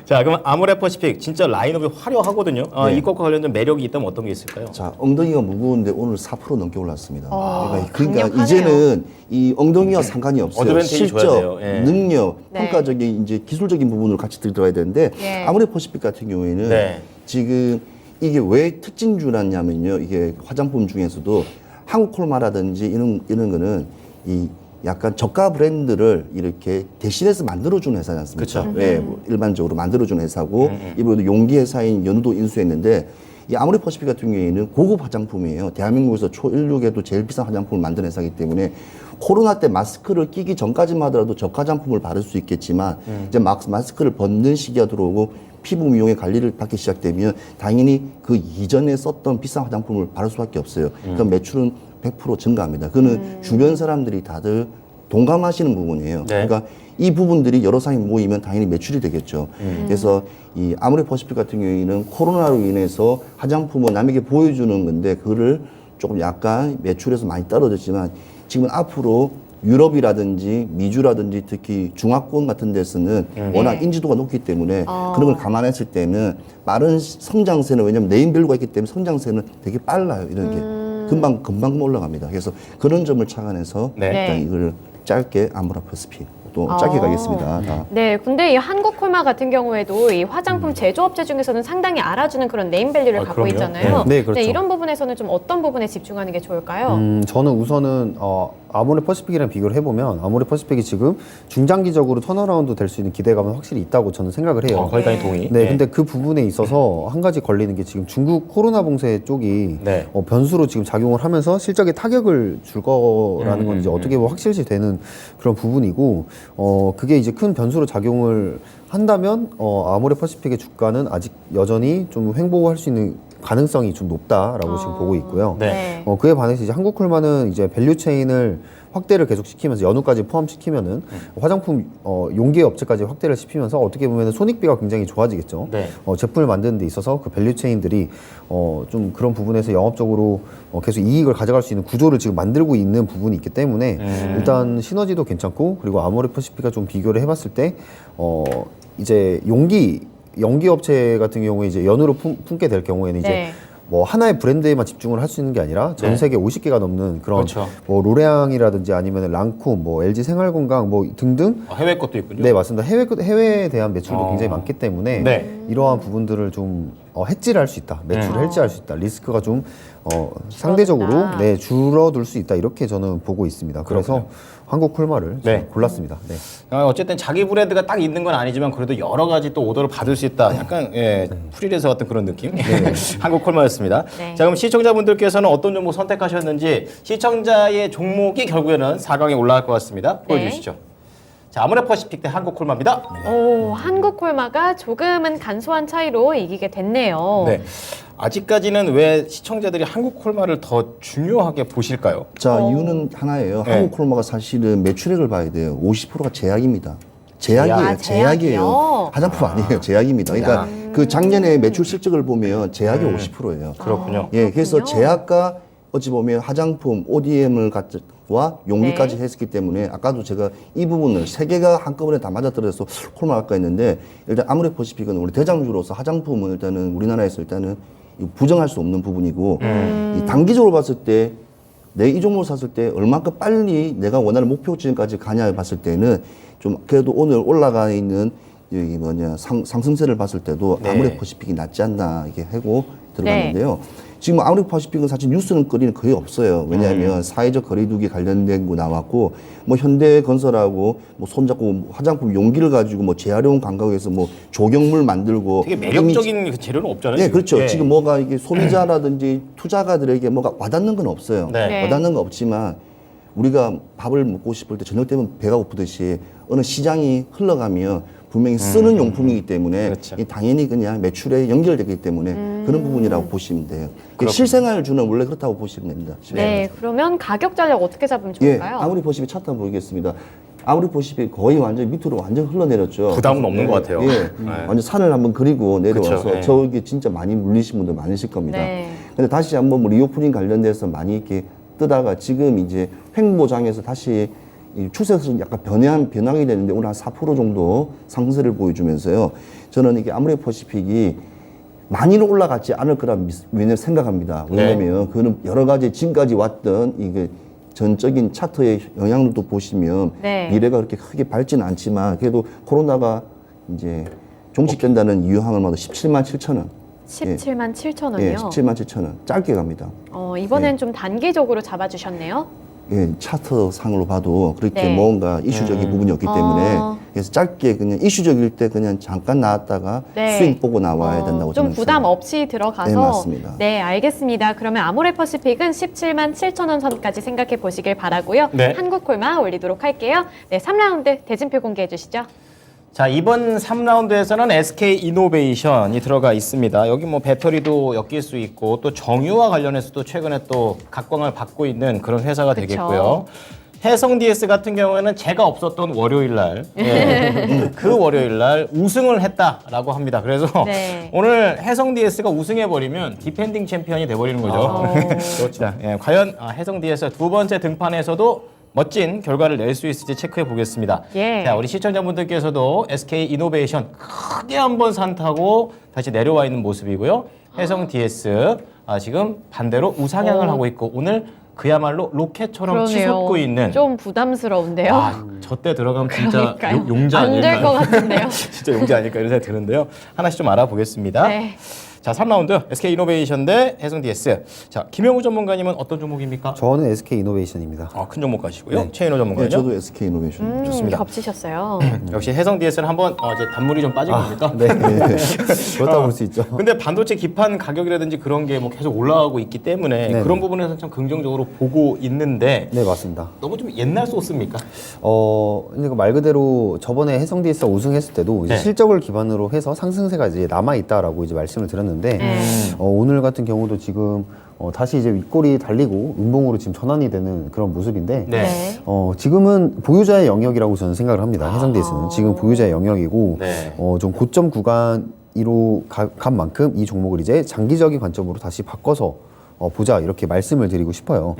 자, 그럼 아모레 퍼시픽 진짜 라인업이 화려하거든요. 네. 이것과 관련된 매력이 있다면 어떤 게 있을까요? 자, 엉덩이가 무거운데 오늘 4% 넘게 올랐습니다. 그러니까 강력하네요. 이제는 이 엉덩이와 상관이 없어요. 어드밴티지 줘야 실적, 돼요. 예. 능력, 네. 평가적인 이제 기술적인 부분을 같이 들어가야 되는데 예. 아모레 퍼시픽 같은 경우에는 네. 지금 이게 왜 특징주라냐면요. 이게 화장품 중에서도 한국 콜마라든지 이런 거는 이 약간 저가 브랜드를 이렇게 대신해서 만들어주는 회사지 않습니까? 그쵸. 예, 뭐 일반적으로 만들어주는 회사고 이번에도 용기 회사인 연우도 인수했는데 이 아모레 퍼시픽 같은 경우에는 고급 화장품이에요. 대한민국에서 초16에도 제일 비싼 화장품을 만드는 회사이기 때문에 코로나 때 마스크를 끼기 전까지만 하더라도 저가 화장품을 바를 수 있겠지만 이제 마스크를 벗는 시기가 들어오고 피부 미용의 관리를 받기 시작되면 당연히 그 이전에 썼던 비싼 화장품을 바를 수밖에 없어요. 그럼 매출은 100% 증가합니다. 그거는 주변 사람들이 다들 동감하시는 부분이에요. 네. 그러니까 이 부분들이 여러 사람이 모이면 당연히 매출이 되겠죠. 그래서 이 아모레 퍼시픽 같은 경우에는 코로나로 인해서 화장품을 남에게 보여주는 건데 그거를 조금 약간 매출에서 많이 떨어졌지만 지금 앞으로 유럽이라든지 미주라든지 특히 중화권 같은 데서는 워낙 인지도가 높기 때문에 그런 걸 감안했을 때는 빠른 성장세는 왜냐하면 네임밸류가 있기 때문에 성장세는 되게 빨라요. 이런 게 금방 올라갑니다. 그래서 그런 점을 착안해서 네. 일단 이걸 짧게 아모레 퍼시픽 또 짧게 가겠습니다. 다. 네, 근데 이 한국콜마 같은 경우에도 이 화장품 제조업체 중에서는 상당히 알아주는 그런 네임밸류를 갖고 그럼요. 있잖아요. 네, 그렇죠. 이런 부분에서는 좀 어떤 부분에 집중하는 게 좋을까요? 저는 우선은 아모레퍼시픽이랑 비교를 해보면 아모레퍼시픽이 지금 중장기적으로 턴어라운드 될 수 있는 기대감은 확실히 있다고 저는 생각을 해요. 거기까지 동의. 네, 근데 그 부분에 있어서 한 가지 걸리는 게 지금 중국 코로나 봉쇄 쪽이 네. 변수로 지금 작용을 하면서 실적에 타격을 줄 거라는 건 이제 어떻게 보면 확실시 되는 그런 부분이고, 그게 이제 큰 변수로 작용을 한다면 아모레퍼시픽의 주가는 아직 여전히 좀 횡보할 수 있는 가능성이 좀 높다라고 지금 보고 있고요. 네. 그에 반해서 이제 한국콜마는 이제 밸류 체인을 확대를 계속 시키면서 연우까지 포함시키면은 화장품 용기 업체까지 확대를 시키면서 어떻게 보면 손익비가 굉장히 좋아지겠죠. 네. 제품을 만드는 데 있어서 그 밸류 체인들이 좀 그런 부분에서 영업적으로 계속 이익을 가져갈 수 있는 구조를 지금 만들고 있는 부분이 있기 때문에 일단 시너지도 괜찮고, 그리고 아모레퍼시픽과 좀 비교를 해봤을 때 이제 연기 업체 같은 경우에 이제 연으로 품게 될 경우에는 이제 네. 뭐 하나의 브랜드에만 집중을 할 수 있는 게 아니라 전 네. 세계 50개가 넘는 그런 그렇죠. 뭐 로레앙이라든지 아니면 랑콤, 뭐 LG 생활건강 뭐 등등. 해외 것도 있군요. 네, 맞습니다. 해외에 대한 매출도 굉장히 많기 때문에 네. 이러한 부분들을 좀 해지를 할 수 있다. 매출을 해지할 수 있다. 리스크가 좀 상대적으로 네, 줄어들 수 있다. 이렇게 저는 보고 있습니다. 그래서 한국콜마를 네. 골랐습니다. 네. 어쨌든 자기 브랜드가 딱 있는 건 아니지만 그래도 여러 가지 또 오더를 받을 수 있다. 약간 프리랜서 같은 그런 느낌. 한국 콜마였습니다. 네. 자, 그럼 시청자분들께서는 어떤 종목 선택하셨는지 시청자의 종목이 결국에는 4강에 올라갈 것 같습니다. 보여주시죠. 자, 아모레퍼시픽 대 한국 콜마입니다. 오, 한국콜마가 조금은 간소한 차이로 이기게 됐네요. 네. 아직까지는 왜 시청자들이 한국 콜마를 더 중요하게 보실까요? 자, 이유는 하나예요. 네. 한국 콜마가 사실은 매출액을 봐야 돼요. 50%가 제약입니다. 제약이에요. 아, 제약이요? 제약이에요. 화장품 아니에요. 제약입니다. 그러니까 그 작년에 매출 실적을 보면 제약이 50%예요. 그렇군요. 예, 그래서 그렇군요. 제약과 어찌 보면 화장품, ODM을 와 용기까지 네. 했기 때문에 아까도 제가 이 부분을 세 개가 한꺼번에 다 맞아떨어져서 콜마 할까 했는데, 일단 아모레퍼시픽은 우리 대장주로서 화장품은 일단은 우리나라에서 일단은 부정할 수 없는 부분이고, 이 단기적으로 봤을 때 내 이 종목을 샀을 때 얼마큼 빨리 내가 원하는 목표치까지 가냐 봤을 때는 좀 그래도 오늘 올라가 있는 여기 상승세를 봤을 때도 네. 아모레퍼시픽이 낫지 않나 이게 하고 들어갔는데요. 지금 아모레퍼시픽은 사실 뉴스는 거리는 거의 없어요. 왜냐하면 사회적 거리두기 관련된 거 나왔고, 뭐 현대건설하고 뭐 손잡고 화장품 용기를 가지고 뭐 재활용 감각에서 뭐 조경물 만들고 되게 매력적인 그 재료는 없잖아요. 네, 지금. 그렇죠. 예. 지금 뭐가 이게 소비자라든지 투자가들에게 뭐가 와닿는 건 없어요. 네. 와닿는 건 없지만 우리가 밥을 먹고 싶을 때 저녁 되면 배가 고프듯이 어느 시장이 흘러가면 분명히 쓰는 용품이기 때문에 그렇죠. 이 당연히 그냥 매출에 연결되기 때문에 그런 부분이라고 보시면 돼요. 실생활주는 원래 그렇다고 보시면 됩니다. 네, 그러면 가격 전략 어떻게 잡으면 예, 좋을까요? 아모레퍼시픽 차트 한번 보겠습니다. 아모레퍼시픽 거의 완전 밑으로 완전 흘러내렸죠. 부담은 없는 것 같아요. 예, 네. 완전 산을 한번 그리고 내려와서 그쵸, 예. 저기 진짜 많이 물리신 분들 많으실 겁니다. 네. 근데 다시 한번 뭐 리오프닝 관련돼서 많이 이렇게 뜨다가 지금 이제 횡보장에서 다시 이 추세에서 약간 변하게 되는데 오늘 한 4% 정도 상승세를 보여주면서요. 저는 이게 아모레퍼시픽이 많이는 올라갔지 않을 거라 생각합니다. 왜냐면 그는 여러 가지 지금까지 왔던 이게 전적인 차트의 영향도 보시면 네. 미래가 그렇게 크게 밝지는 않지만 그래도 코로나가 이제 종식된다는 이유항을마다 17만 7천 원. 17만 7천 원이요? 예, 17만 7천 원. 짧게 갑니다. 이번엔 좀 단기적으로 잡아주셨네요. 예, 차트 상으로 봐도 그렇게 네. 뭔가 이슈적인 부분이 없기 때문에 어. 그래서 짧게 그냥 이슈적일 때 그냥 잠깐 나왔다가 네. 수익 보고 나와야 된다고 좀 저는 부담 생각합니다. 없이 들어가서 네, 맞습니다. 네, 알겠습니다. 그러면 아모레퍼시픽은 17만 7천 원 선까지 생각해 보시길 바라고요. 네. 한국콜마 올리도록 할게요. 네, 3라운드 대진표 공개해 주시죠. 자, 이번 3라운드에서는 SK 이노베이션이 들어가 있습니다. 여기 뭐 배터리도 엮일 수 있고 또 정유와 관련해서도 최근에 또 각광을 받고 있는 그런 회사가 그쵸. 되겠고요. 해성 DS 같은 경우에는 제가 없었던 월요일 날, 그 월요일 날 우승을 했다라고 합니다. 그래서 네. 오늘 해성 DS가 우승해버리면 디펜딩 챔피언이 돼버리는 거죠. 자, 과연 해성 DS 두 번째 등판에서도 멋진 결과를 낼 수 있을지 체크해 보겠습니다. 예. 자, 우리 시청자분들께서도 SK 이노베이션 크게 한번 산타고 다시 내려와 있는 모습이고요. 해성 DS 지금 반대로 우상향을 하고 있고 오늘 그야말로 로켓처럼 그러네요. 치솟고 있는. 좀 부담스러운데요. 아, 저때 들어가면 진짜 그러니까요. 용자 안 될 아닐까요? 것 같은데요. 진짜 용자 아닐까 이런 생각이 드는데요. 하나씩 좀 알아보겠습니다. 네. 자, 3라운드 SK 이노베이션 대 해성 DS. 자, 김영우 전문가님은 어떤 종목입니까? 저는 SK 이노베이션입니다. 큰 종목 가시고요. 네. 최인호 네, 전문가는요? 저도 SK 이노베이션. 좋습니다. 겹치셨어요. 역시 해성 DS는 한번 이제 단물이 좀 빠진 겁니까? 네, 그렇다고 볼 수 있죠. 근데 반도체 기판 가격이라든지 그런 게 뭐 계속 올라가고 있기 때문에 네네. 그런 부분에서 참 긍정적으로 보고 있는데 네, 맞습니다. 너무 좀 옛날 소스입니까? 그러니까 말 그대로 저번에 해성 DS 우승했을 때도 이제 네. 실적을 기반으로 해서 상승세가 이제 남아 있다라고 이제 말씀을 드렸는데 오늘 같은 경우도 지금 다시 이제 윗골이 달리고 음봉으로 지금 전환이 되는 그런 모습인데 네. 지금은 보유자의 영역이라고 저는 생각을 합니다. 해성 DS는 지금 보유자의 영역이고 네. 좀 고점 구간으로 간 만큼 이 종목을 이제 장기적인 관점으로 다시 바꿔서 보자 이렇게 말씀을 드리고 싶어요.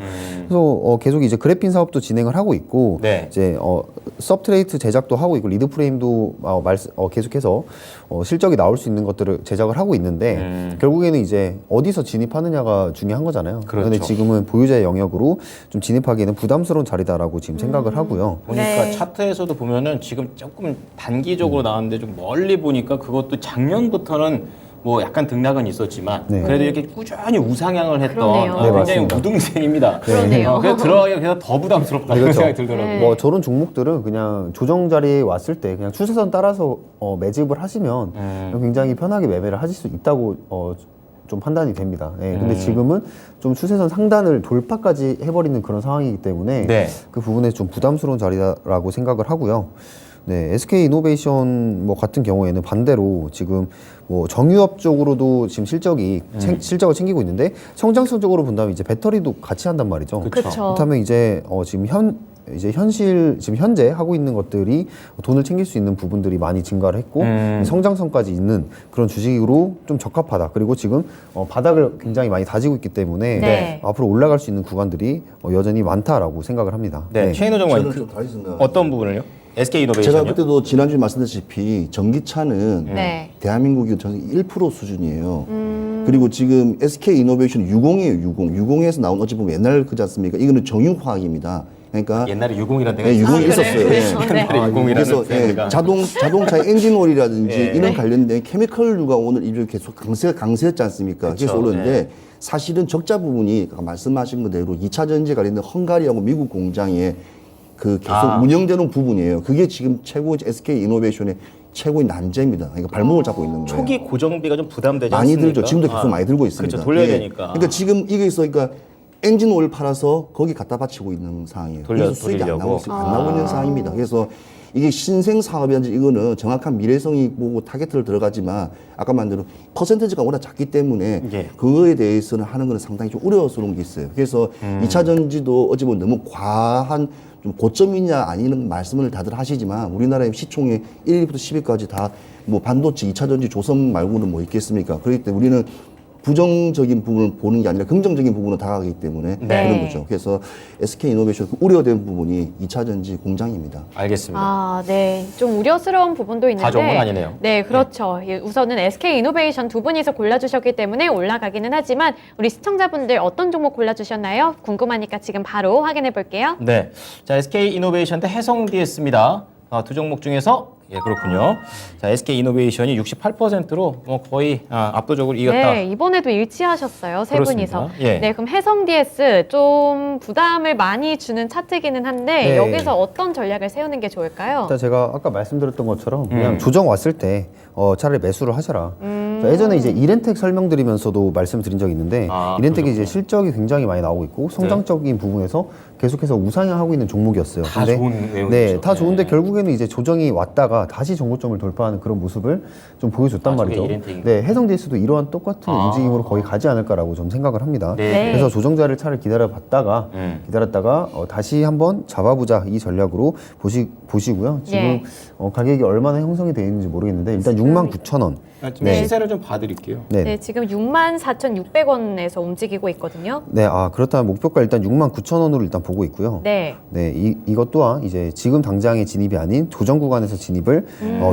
그래서 계속 이제 그래핀 사업도 진행을 하고 있고 네. 이제 서브트레이트 제작도 하고 있고 리드 프레임도 계속해서 실적이 나올 수 있는 것들을 제작을 하고 있는데 결국에는 이제 어디서 진입하느냐가 중요한 거잖아요. 그렇죠. 근데 지금은 보유자의 영역으로 좀 진입하기에는 부담스러운 자리다라고 지금 생각을 하고요. 보니까 네. 차트에서도 보면은 지금 조금 단기적으로 나왔는데 좀 멀리 보니까 그것도 작년부터는 뭐 약간 등락은 있었지만 네. 그래도 이렇게 꾸준히 우상향을 했던 그러네요. 네, 굉장히 맞습니다. 우등생입니다. 그러네요. 그래서 들어가기가 그래서 더 부담스럽다 네, 는 그렇죠. 생각이 들더라고요. 네. 저런 종목들은 그냥 조정 자리에 왔을 때 그냥 추세선 따라서 매집을 하시면 굉장히 편하게 매매를 하실 수 있다고 좀 판단이 됩니다. 네, 근데 지금은 좀 추세선 상단을 돌파까지 해버리는 그런 상황이기 때문에 네. 그 부분에 좀 부담스러운 자리라고 생각을 하고요. 네, SK 이노베이션 같은 경우에는 반대로 지금 정유업 쪽으로도 지금 실적을 챙기고 있는데 성장성적으로 본다면 이제 배터리도 같이 한단 말이죠. 그렇죠. 그렇다면 이제 지금 지금 현재 하고 있는 것들이 돈을 챙길 수 있는 부분들이 많이 증가를 했고 성장성까지 있는 그런 주식으로 좀 적합하다. 그리고 지금 바닥을 굉장히 많이 다지고 있기 때문에 네. 앞으로 올라갈 수 있는 구간들이 여전히 많다라고 생각을 합니다. 네, 최인호 저는 전문가님 좀 다르게 생각해요. 어떤 부분을요? SK 제가 이노베이션이요? 그때도 지난주에 말씀드렸다시피 전기차는 네. 대한민국이 전 1% 수준이에요. 그리고 지금 SK 이노베이션 60이에요. 60에서 나온 어찌 보면 옛날 그지 않습니까? 이거는 정유화학입니다. 그러니까 옛날에 유공이라는 데가 네, 있었어요. 유공이 있었어요. 그래요? 예. 네. 옛날에 유공이라는 그래서 데가 자동차의 엔진오일이라든지 예. 이런 관련된 케미컬류가 오늘 이제 계속 강세였지 않습니까? 그쵸. 그래서 오르는데 예. 사실은 적자 부분이 아까 말씀하신 그대로 2차 전지 관련된 헝가리하고 미국 공장에 그 계속 운영되는 부분이에요. 그게 지금 최고 SK 이노베이션의 최고의 난제입니다. 그러니까 발목을 잡고 있는 거예요. 초기 고정비가 좀 부담되지 많이 않습니까? 들죠. 지금도 계속 많이 들고 있습니다. 그렇죠. 돌려야 예. 되니까. 그러니까 지금 이게 있어, 그러니까 엔진 오일 팔아서 거기 갖다 바치고 있는 상황이에요. 그래서 수익이 안 돌리려고. 나오고 있는 상황입니다. 그래서 이게 신생 사업이라든지 이거는 정확한 미래성이 보고 타겟을 들어가지만 아까 말한 대로 퍼센테이지가 워낙 작기 때문에 예. 그거에 대해서는 하는 거는 상당히 좀 우려스러운 게 있어요. 그래서 2차 전지도 어찌 보면 너무 과한 좀 고점이냐 아니는 말씀을 다들 하시지만 우리나라의 시총이 1위부터 10위까지 다 뭐 반도체 2차 전지 조선 말고는 뭐 있겠습니까? 그렇기 때문에 우리는 부정적인 부분을 보는 게 아니라 긍정적인 부분을 다가가기 때문에 네. 그런 거죠. 그래서 SK 이노베이션 우려된 부분이 2차 전지 공장입니다. 알겠습니다. 아, 네. 좀 우려스러운 부분도 있는데. 좋은 건 아니네요. 네, 그렇죠. 예, 우선은 SK 이노베이션 두 분이서 골라주셨기 때문에 올라가기는 하지만 우리 시청자분들 어떤 종목 골라주셨나요? 궁금하니까 지금 바로 확인해 볼게요. 네. 자, SK 이노베이션 대 해성 DS입니다. 두 종목 중에서 그렇군요. 자, SK 이노베이션이 68%로 거의 압도적으로 이겼다. 네, 이번에도 일치하셨어요. 세 그렇습니다. 분이서. 예. 네, 그럼 해성 DS 좀 부담을 많이 주는 차트기는 한데 네. 여기서 어떤 전략을 세우는 게 좋을까요? 일단 제가 아까 말씀드렸던 것처럼 그냥 조정 왔을 때 차라리 매수를 하셔라. 예전에 이제 이렌텍 설명드리면서도 말씀드린 적이 있는데 이렌텍이 이제 실적이 굉장히 많이 나오고 있고 성장적인 부분에서 계속해서 우상향하고 있는 종목이었어요. 다 좋은 내용이죠. 네, 다 좋은데 네. 결국에는 이제 조정이 왔다가 다시 정고점을 돌파하는 그런 모습을 좀 보여줬단 저게 말이죠. 이렌텍이군요. 네, 해성 DS도 이러한 똑같은 움직임으로 거의 가지 않을까라고 좀 생각을 합니다. 네. 그래서 조정자를 차를 기다렸다가 다시 한번 잡아보자 이 전략으로 보시고요. 지금 예. 가격이 얼마나 형성이 되어 있는지 모르겠는데 일단 69,000원. 지금 네. 시세를 좀 봐드릴게요. 네. 네, 지금 64,600원에서 움직이고 있거든요. 네, 그렇다면 목표가 일단 69,000원으로 일단 보고 있고요. 네. 네, 이것 또한 이제 지금 당장의 진입이 아닌 조정 구간에서 진입을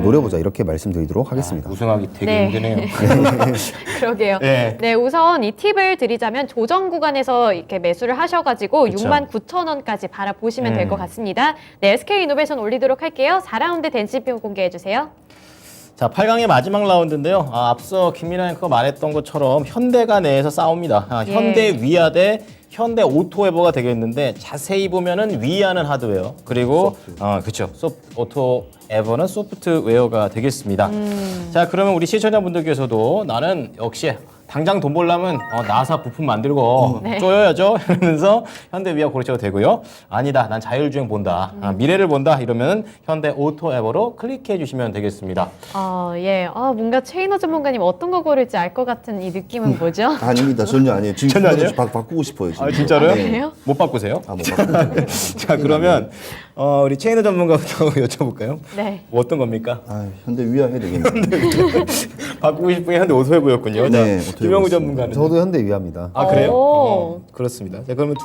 노려보자 이렇게 말씀드리도록 하겠습니다. 우승하기 되게 네. 힘드네요. 그러게요. 네. 네, 우선 이 팁을 드리자면 조정 구간에서 이렇게 매수를 하셔가지고 그쵸. 69,000원까지 바라보시면 될 것 같습니다. 네, SK이노베이션 올리도록 할게요. 4라운드 댄스표 공개해주세요. 자, 8강의 마지막 라운드인데요. 앞서 김민아 앵커가 말했던 것처럼 현대가 내에서 싸웁니다. 예. 현대 위아 대 현대 오토에버가 되겠는데 자세히 보면은 위아는 하드웨어 그리고 그렇죠. 오토에버는 소프트웨어가 되겠습니다. 자, 그러면 우리 시청자분들께서도 나는 역시 당장 돈 벌려면 나사 부품 만들고 쪼여야죠 이러면서 현대 위아 고르셔도 되고요. 아니다, 난 자율주행 본다, 미래를 본다 이러면 현대 오토에버로 클릭해 주시면 되겠습니다. 예. 뭔가 최인호 전문가님 어떤 거 고를지 알 것 같은 이 느낌은 뭐죠? 아닙니다. 전혀 아니에요. 지금 전혀 아니에요? 바꾸고 싶어요. 지금. 아, 진짜로요? 그래요? 못 바꾸세요? 못 바꾸고. 자, 그러면 우리 최인호 전문가부터 여쭤볼까요? 네. 뭐 어떤 겁니까? 현대 위아 해야 되겠네요. 바꾸고 싶은 게 현대 오토에버였군요. 자, 네, 김영우 전문가는. 저도 현대 위아입니다. 아, 그래요? 오. 그렇습니다. 자, 그러면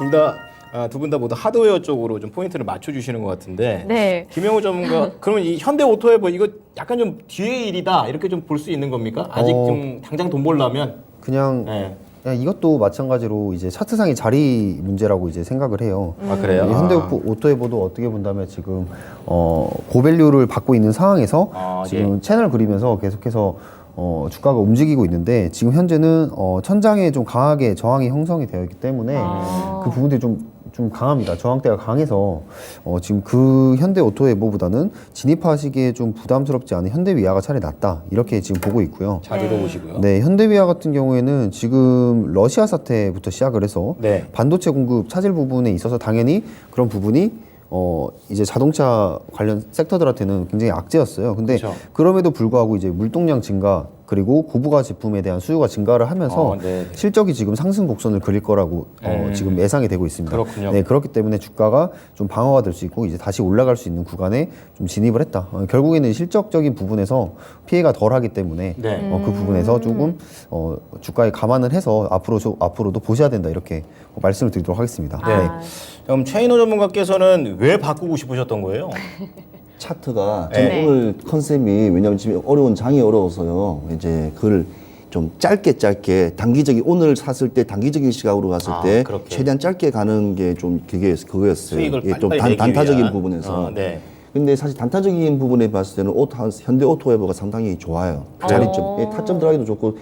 두 분 다 모두 하드웨어 쪽으로 좀 포인트를 맞춰주시는 것 같은데. 네. 김영우 전문가, 그러면 이 현대 오토에버 이거 약간 좀 뒤의 일이다 이렇게 좀 볼 수 있는 겁니까? 아직 좀 당장 돈 벌려면. 그냥 네. 이것도 마찬가지로 이제 차트상의 자리 문제라고 이제 생각을 해요. 아, 그래요? 이 현대 오토에버도 어떻게 본다면 지금 고밸류를 받고 있는 상황에서 지금 채널 그리면서 계속해서 주가가 움직이고 있는데 지금 현재는 천장에 좀 강하게 저항이 형성이 되어 있기 때문에 그 부분들이 좀 강합니다. 저항대가 강해서 지금 그 현대 오토에버보다는 진입하시기에 좀 부담스럽지 않은 현대 위아가 차라리 낫다 이렇게 지금 보고 있고요. 자리로 보시고요. 네, 현대위아 같은 경우에는 지금 러시아 사태부터 시작을 해서 네. 반도체 공급 차질 부분에 있어서 당연히 그런 부분이 이제 자동차 관련 섹터들한테는 굉장히 악재였어요. 근데 그쵸. 그럼에도 불구하고 이제 물동량 증가 그리고 고부가 제품에 대한 수요가 증가를 하면서 네. 실적이 지금 상승 곡선을 그릴 거라고 지금 예상이 되고 있습니다. 그렇군요. 네, 그렇기 때문에 주가가 좀 방어가 될 수 있고 이제 다시 올라갈 수 있는 구간에 좀 진입을 했다. 결국에는 실적적인 부분에서 피해가 덜하기 때문에 네. 그 부분에서 조금 주가에 감안을 해서 앞으로도 보셔야 된다 이렇게 말씀을 드리도록 하겠습니다. 네. 그럼 최인호 전문가께서는 왜 바꾸고 싶으셨던 거예요? 차트가 네. 저는 오늘 컨셉이 왜냐하면 지금 어려운 장이 어려워서요. 이제 그걸 좀 짧게 단기적인 오늘 샀을 때 단기적인 시각으로 갔을 때 그렇게. 최대한 짧게 가는 게 좀 그거였어요. 수익을 좀 빨리빨리 내기 단타적인 위한. 부분에서. 네. 근데 사실 단타적인 부분에 봤을 때는 현대 오토에버가 상당히 좋아요. 자리점, 타점 들어가기도 좋고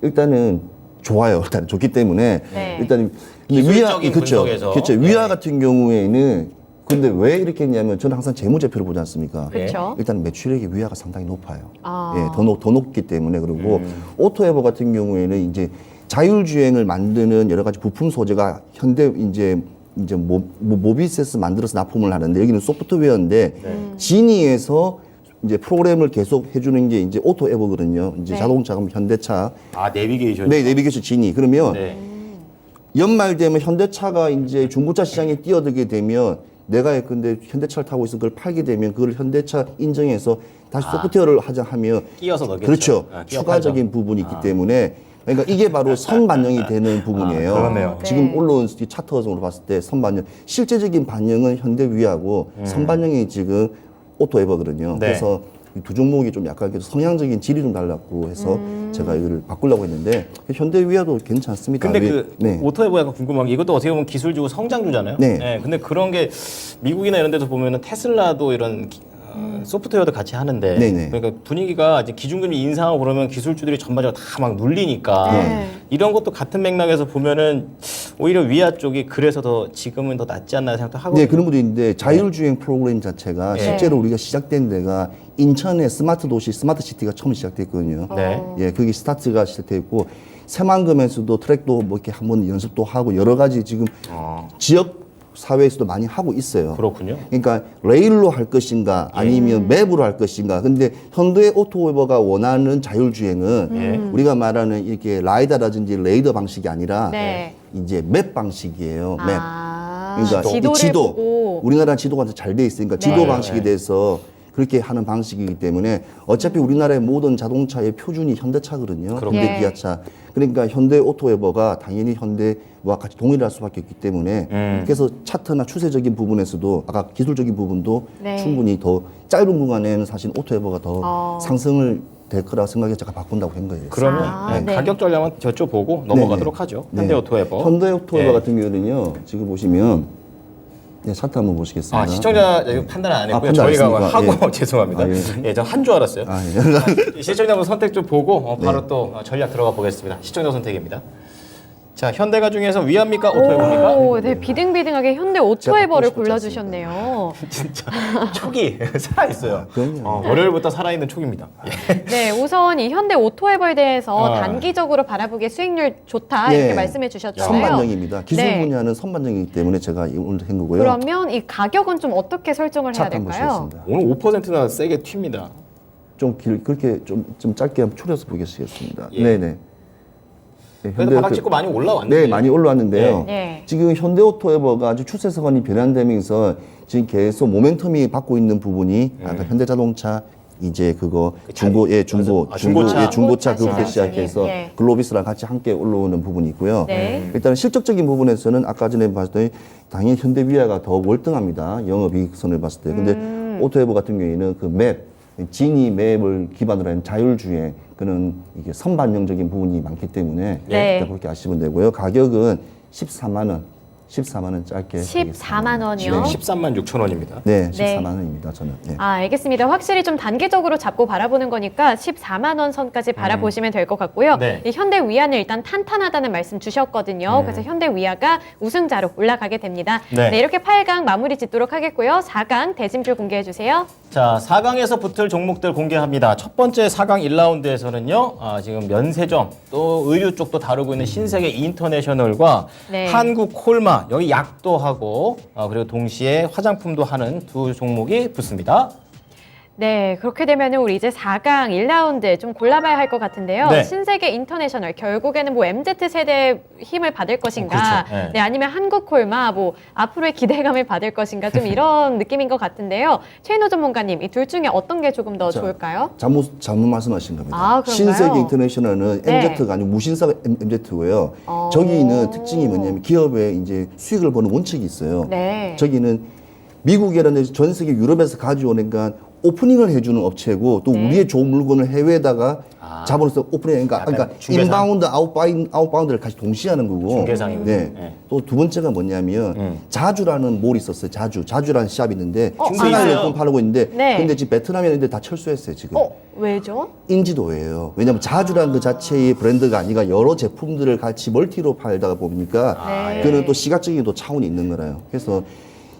일단은 좋아요. 일단 좋기 때문에 네. 일단 기술적인 분석에서. 그렇죠. 위아 같은 경우에는 근데 왜 이렇게 했냐면 저는 항상 재무제표를 보지 않습니까? 그렇죠. 일단 매출액이 위아가 상당히 높아요. 아. 예, 더 높기 때문에 그리고 오토에버 같은 경우에는 이제 자율주행을 만드는 여러 가지 부품 소재가 현대 이제 모비세스 만들어서 납품을 하는데 여기는 소프트웨어인데 지니에서 이제 프로그램을 계속 해주는 게 이제 오토에버거든요. 이제 네. 자동차 그럼 현대차, 내비게이션. 네 내비게이션 지니 그러면 네. 연말 되면 현대차가 이제 중고차 시장에 뛰어들게 되면 내가 근데 현대차를 타고 있어 그걸 팔게 되면 그걸 현대차 인정해서 다시 소프트웨어를 하면 끼워서 넣겠죠. 그렇죠. 끼워 추가적인 부분이 있기 때문에 그러니까 이게 바로 선반영이 되는 부분이에요. 그러네요. 지금 네. 올라온 차트적으로 봤을 때 선반영 실제적인 반영은 현대위하고 선반영이 지금 오토에버거든요. 네. 그래서 이 두 종목이 좀 약간 성향적인 질이 좀 달랐고 해서 제가 이걸 바꾸려고 했는데 현대위아도 괜찮습니다. 근데 네. 오토에버 약간 궁금한 게 이것도 어떻게 보면 기술주고 성장주잖아요. 네. 근데 그런 게 미국이나 이런 데서 보면은 테슬라도 이런 소프트웨어도 같이 하는데 네네. 그러니까 분위기가 이제 기준금리 인상하고 그러면 기술주들이 전반적으로 다 막 눌리니까 네. 이런 것도 같은 맥락에서 보면은 오히려 위아 쪽이 그래서 더 지금은 더 낫지 않나 생각도 하고. 네, 그런 것도 있는데 자율주행 프로그램 자체가 네. 실제로 우리가 시작된 데가 인천의 스마트 도시, 스마트 시티가 처음 시작됐거든요. 네. 예, 그게 스타트가 시작됐고 새만금에서도 트랙도 뭐 이렇게 한번 연습도 하고 여러 가지 지금 지역 사회에서도 많이 하고 있어요. 그렇군요. 그러니까 레일로 할 것인가 아니면 맵으로 할 것인가. 근데 현대 오토웨버가 원하는 자율주행은 우리가 말하는 이렇게 라이다라든지 레이더 방식이 아니라 네. 이제 맵 방식이에요. 맵. 아, 그러니까 지도를 지도. 보고. 우리나라 지도가 잘 돼 있으니까 지도 네. 방식에 대해서 그렇게 하는 방식이기 때문에 어차피 우리나라의 모든 자동차의 표준이 현대차거든요. 그럼요. 현대 예. 기아차. 그러니까 현대 오토웨버가 당연히 현대와 같이 동일할 수밖에 없기 때문에 그래서 차트나 추세적인 부분에서도 아까 기술적인 부분도 네. 충분히 더 짧은 구간에는 사실 오토웨버가 더 상승을 될 거라 생각해 제가 바꾼다고 한 거예요. 그러면 아, 네. 가격 전략은 저쪽 보고 넘어가도록 하죠. 네. 현대오토에버. 현대오토웨버 예. 같은 경우는요. 지금 보시면 네, 차트 한번 보시겠습니다. 아, 시청자 이거 판단 안 했고요. 판단 안 저희가 했습니까? 하고 죄송합니다. 아, 예. 예, 저 한 줄 알았어요. 아, 예. 시청자분 선택 좀 보고 바로 또 전략 들어가 보겠습니다. 시청자 선택입니다. 자, 현대가 중에서 위합니까? 오토에버입니까? 오, 네, 비등비등하게 현대 오토에버를 바꾸고 싶지 골라주셨네요. 진짜 촉이 살아있어요. 그럼요. 월요일부터 살아있는 촉입니다. 예. 네, 우선 이 현대 오토에버에 대해서 아. 단기적으로 바라보기에 수익률 좋다 이렇게 예. 말씀해 주셨잖아요. 선반영입니다. 기술 네. 분야는 선반영이기 때문에 제가 오늘 한 거고요. 그러면 이 가격은 좀 어떻게 설정을 해야 차트 한번 될까요? 보시겠습니다. 오늘 5%나 세게 튑니다. 그렇게 좀 짧게 한번 추려서 보겠습니다. 예. 네네. 네, 그래도 바닥 찍고 많이 올라왔는데. 네, 많이 올라왔는데요. 네. 지금 현대오토에버가 아주 추세선이 변환되면서 지금 계속 모멘텀이 받고 있는 부분이 아까 현대자동차 이제 그거 중고 아, 중고차. 중고차 그렇게 시장. 시작해서 예. 글로비스랑 같이 함께 올라오는 부분이 있고요. 네. 일단 실적적인 부분에서는 아까 전에 봤을 때 당연히 현대비아가 더 월등합니다. 영업이익선을 봤을 때. 근데 오토에버 같은 경우에는 그 맵, 지니 맵을 기반으로 한 자율주행 그런 이게 선반영적인 부분이 많기 때문에 네. 일단 그렇게 아시면 되고요. 가격은 14만 원, 14만 원 짧게. 14만 원이요? 지금 13만 6천 원입니다. 네, 네. 14만 원입니다. 저는. 네. 아, 알겠습니다. 확실히 좀 단계적으로 잡고 바라보는 거니까 14만 원 선까지 바라보시면 될 것 같고요. 네. 이 현대 위아는 일단 탄탄하다는 말씀 주셨거든요. 그래서 현대 위아가 우승자로 올라가게 됩니다. 네. 네, 이렇게 8강 마무리 짓도록 하겠고요. 4강 대진표 공개해 주세요. 자, 4강에서 붙을 종목들 공개합니다. 첫 번째 4강 1라운드에서는요, 지금 면세점, 또 의류 쪽도 다루고 있는 신세계 인터내셔널과 네. 한국 콜마, 여기 약도 하고, 그리고 동시에 화장품도 하는 두 종목이 붙습니다. 네, 그렇게 되면 우리 이제 4강 1라운드 좀 골라봐야 할 것 같은데요. 네. 신세계 인터내셔널 결국에는 뭐 MZ세대의 힘을 받을 것인가, 그렇죠. 네. 네, 아니면 한국콜마 뭐 앞으로의 기대감을 받을 것인가 좀 이런 느낌인 것 같은데요. 최인호 전문가님, 이 둘 중에 어떤 게 조금 더 자, 좋을까요? 잘못 말씀하신 겁니다. 아, 그런가요? 신세계 인터내셔널은 네. MZ가 아니고 무신사 MZ고요. 저기는 특징이 뭐냐면 기업의 이제 수익을 보는 원칙이 있어요. 네. 저기는 미국이라는 전 세계 유럽에서 가져오니까 오프닝을 해주는 업체고 또 네. 우리의 좋은 물건을 해외에다가 자본에서 오프닝 그러니까 약간 중개상? 인바운드 아웃바운드를 같이 동시에 하는 거고 중개상이군요. 네. 네. 또 두 번째가 뭐냐면 자주라는 몰이 있었어요. 자주라는 샵이 있는데 중국에 있어요. 생활용품 팔고 있는데 네. 근데 지금 베트남에 있는데 다 철수했어요 지금. 왜죠? 인지도예요. 왜냐하면 자주라는 그 자체의 브랜드가 아니라 여러 제품들을 같이 멀티로 팔다 보니까 네. 그는 또 시각적인 또 차원이 있는 거라요. 그래서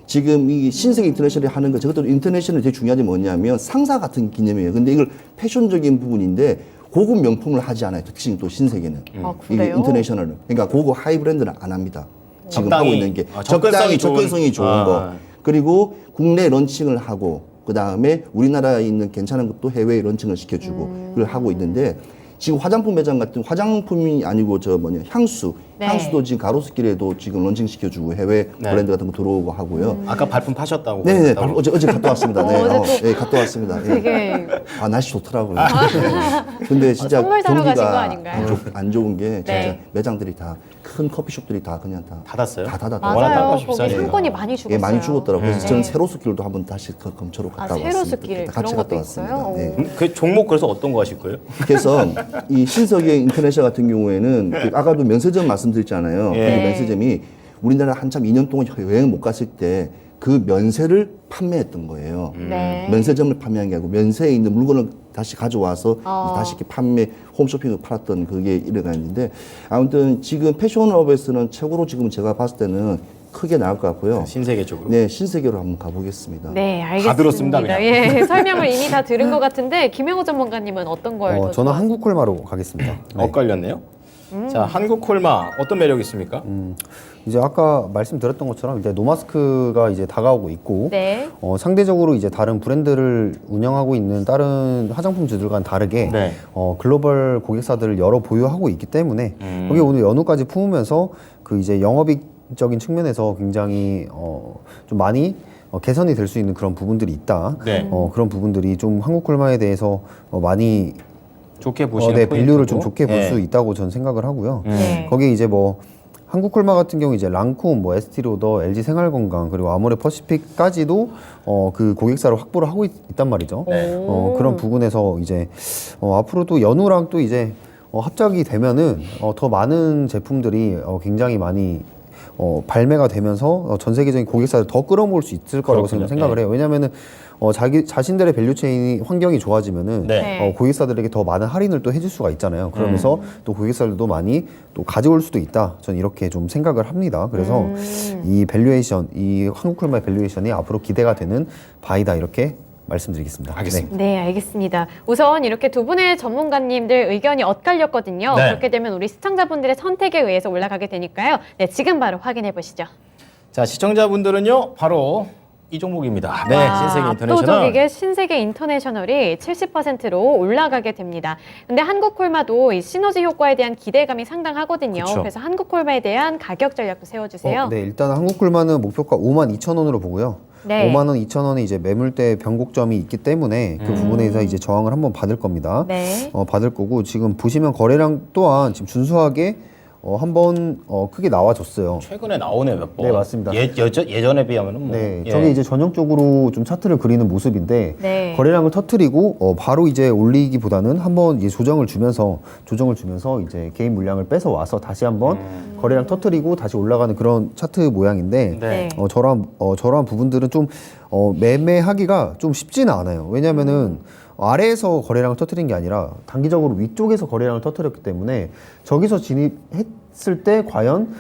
지금 이 신세계 인터내셔널이 하는 거 저것도 인터내셔널이 되게 중요한 게 뭐냐면 상사 같은 개념이에요. 근데 이걸 패션적인 부분인데 고급 명품을 하지 않아요. 특징 또 신세계는. 아, 이게 그래요? 인터내셔널은. 그러니까 고급 하이 브랜드는 안 합니다. 지금 적당히, 하고 있는 게 접근성이 접근성이 좋은 아. 거. 그리고 국내 런칭을 하고 그 다음에 우리나라에 있는 괜찮은 것도 해외에 런칭을 시켜주고 그걸 하고 있는데 지금 화장품 매장 같은 화장품이 아니고 향수 네. 향수도 지금 가로수길에도 지금 런칭 시켜주고 해외 네. 브랜드 같은 거 들어오고 하고요. 아까 발품 파셨다고. 네네 그랬다고. 어제 갔다 왔습니다. 네, 어제 또 네 갔다 왔습니다. 예. 되게 아 날씨 좋더라고요. 근데 진짜 선물 사러 가신 거 경기가 아닌가요? 안 좋은 게 진짜 네. 매장들이 다 큰 커피숍들이 다 그냥 다 닫았어요? 다 닫았다. 워낙 맞아요. 땅값이 거기 비싸니까. 상권이 많이 죽었어요. 예, 많이 죽었더라고요. 그래서 네. 저는 세로스길도 한번 다시 그 검초로 갔다 왔습니다. 세로스길 같이 그런 갔다 것도 왔습니다. 있어요? 네. 그 종목 그래서 어떤 거 하실 거예요? 그래서 이 신세계 인터내셔널 같은 경우에는 그 아까도 면세점 말씀드렸잖아요. 예. 그 면세점이 우리나라 한참 2년 동안 여행 못 갔을 때 그 면세를 판매했던 거예요. 네. 면세점을 판매한 게 아니고 면세에 있는 물건을 다시 가져와서 어. 다시 이렇게 판매 홈쇼핑을 팔았던 그게 일어가 있는데 아무튼 지금 패션업에서는 최고로 지금 제가 봤을 때는 크게 나올 것 같고요. 신세계 쪽으로. 네, 신세계로 한번 가보겠습니다. 네, 알겠습니다. 다 들었습니다, 그냥. 예, 설명을 이미 다 들은 것 같은데 김영호 전문가님은 어떤 걸 더 저는 좋아하세요? 한국콜마로 가겠습니다. 네. 엇갈렸네요. 자, 한국콜마 어떤 매력이 있습니까? 이제 아까 말씀드렸던 것처럼 이제 노마스크가 이제 다가오고 있고 네. 상대적으로 이제 다른 브랜드를 운영하고 있는 다른 화장품주들과는 다르게 네. 글로벌 고객사들을 여러 보유하고 있기 때문에 거기 오늘 연후까지 품으면서 그 이제 영업이익적인 측면에서 굉장히 좀 많이 개선이 될 수 있는 그런 부분들이 있다. 네. 그런 부분들이 좀 한국콜마에 대해서 많이 좋게 보시는 네, 밸류를 포인트고. 좀 좋게 볼 예. 수 있다고 저는 생각을 하고요. 네. 거기에 이제 뭐 한국콜마 같은 경우 이제 랑콤, 뭐 에스티로더, LG 생활건강 그리고 아모레 퍼시픽까지도 그 고객사를 확보를 하고 있단 말이죠. 네. 그런 부분에서 이제 앞으로도 연우랑 또 이제 합작이 되면은 더 많은 제품들이 굉장히 많이 발매가 되면서 전 세계적인 고객사를 더 끌어모을 수 있을 거라고 그렇군요. 저는 생각을 해요. 왜냐면은 자신들의 밸류체인 환경이 좋아지면은 네. 고객사들에게 더 많은 할인을 또 해줄 수가 있잖아요. 그러면서 또 고객사들도 많이 또 가져올 수도 있다. 저는 이렇게 좀 생각을 합니다. 그래서 이 밸류에이션, 이 한국콜마의 밸류에이션이 앞으로 기대가 되는 바이다 이렇게 말씀드리겠습니다. 알겠습니다. 네, 알겠습니다. 우선 이렇게 두 분의 전문가님들 의견이 엇갈렸거든요. 네. 그렇게 되면 우리 시청자분들의 선택에 의해서 올라가게 되니까요. 네, 지금 바로 확인해 보시죠. 자, 시청자분들은요, 바로 이 종목입니다. 네, 와, 신세계 인터내셔널. 압도적이게 신세계 인터내셔널이 70%로 올라가게 됩니다. 근데 한국콜마도 이 시너지 효과에 대한 기대감이 상당하거든요. 그쵸. 그래서 한국콜마에 대한 가격 전략도 세워주세요. 네, 일단 한국콜마는 목표가 52,000원으로 보고요. 네. 5만 원, 2천 원의 이제 매물대 변곡점이 있기 때문에 그 부분에서 이제 저항을 한번 받을 겁니다. 네. 받을 거고 지금 보시면 거래량 또한 지금 준수하게 한번 크게 나와줬어요. 최근에 나오네 몇 번. 네, 맞습니다. 예전에 비하면은 뭐. 네, 예. 저게 이제 전형적으로 좀 차트를 그리는 모습인데 네. 거래량을 터트리고 바로 이제 올리기보다는 한번 이제 조정을 주면서 이제 개인 물량을 뺏어 와서 다시 한번 거래량 터트리고 다시 올라가는 그런 차트 모양인데 네. 저러한 부분들은 좀 매매하기가 좀 쉽지는 않아요. 왜냐면은 아래에서 거래량을 터트린 게 아니라 단기적으로 위쪽에서 거래량을 터트렸기 때문에 저기서 진입했을 때 과연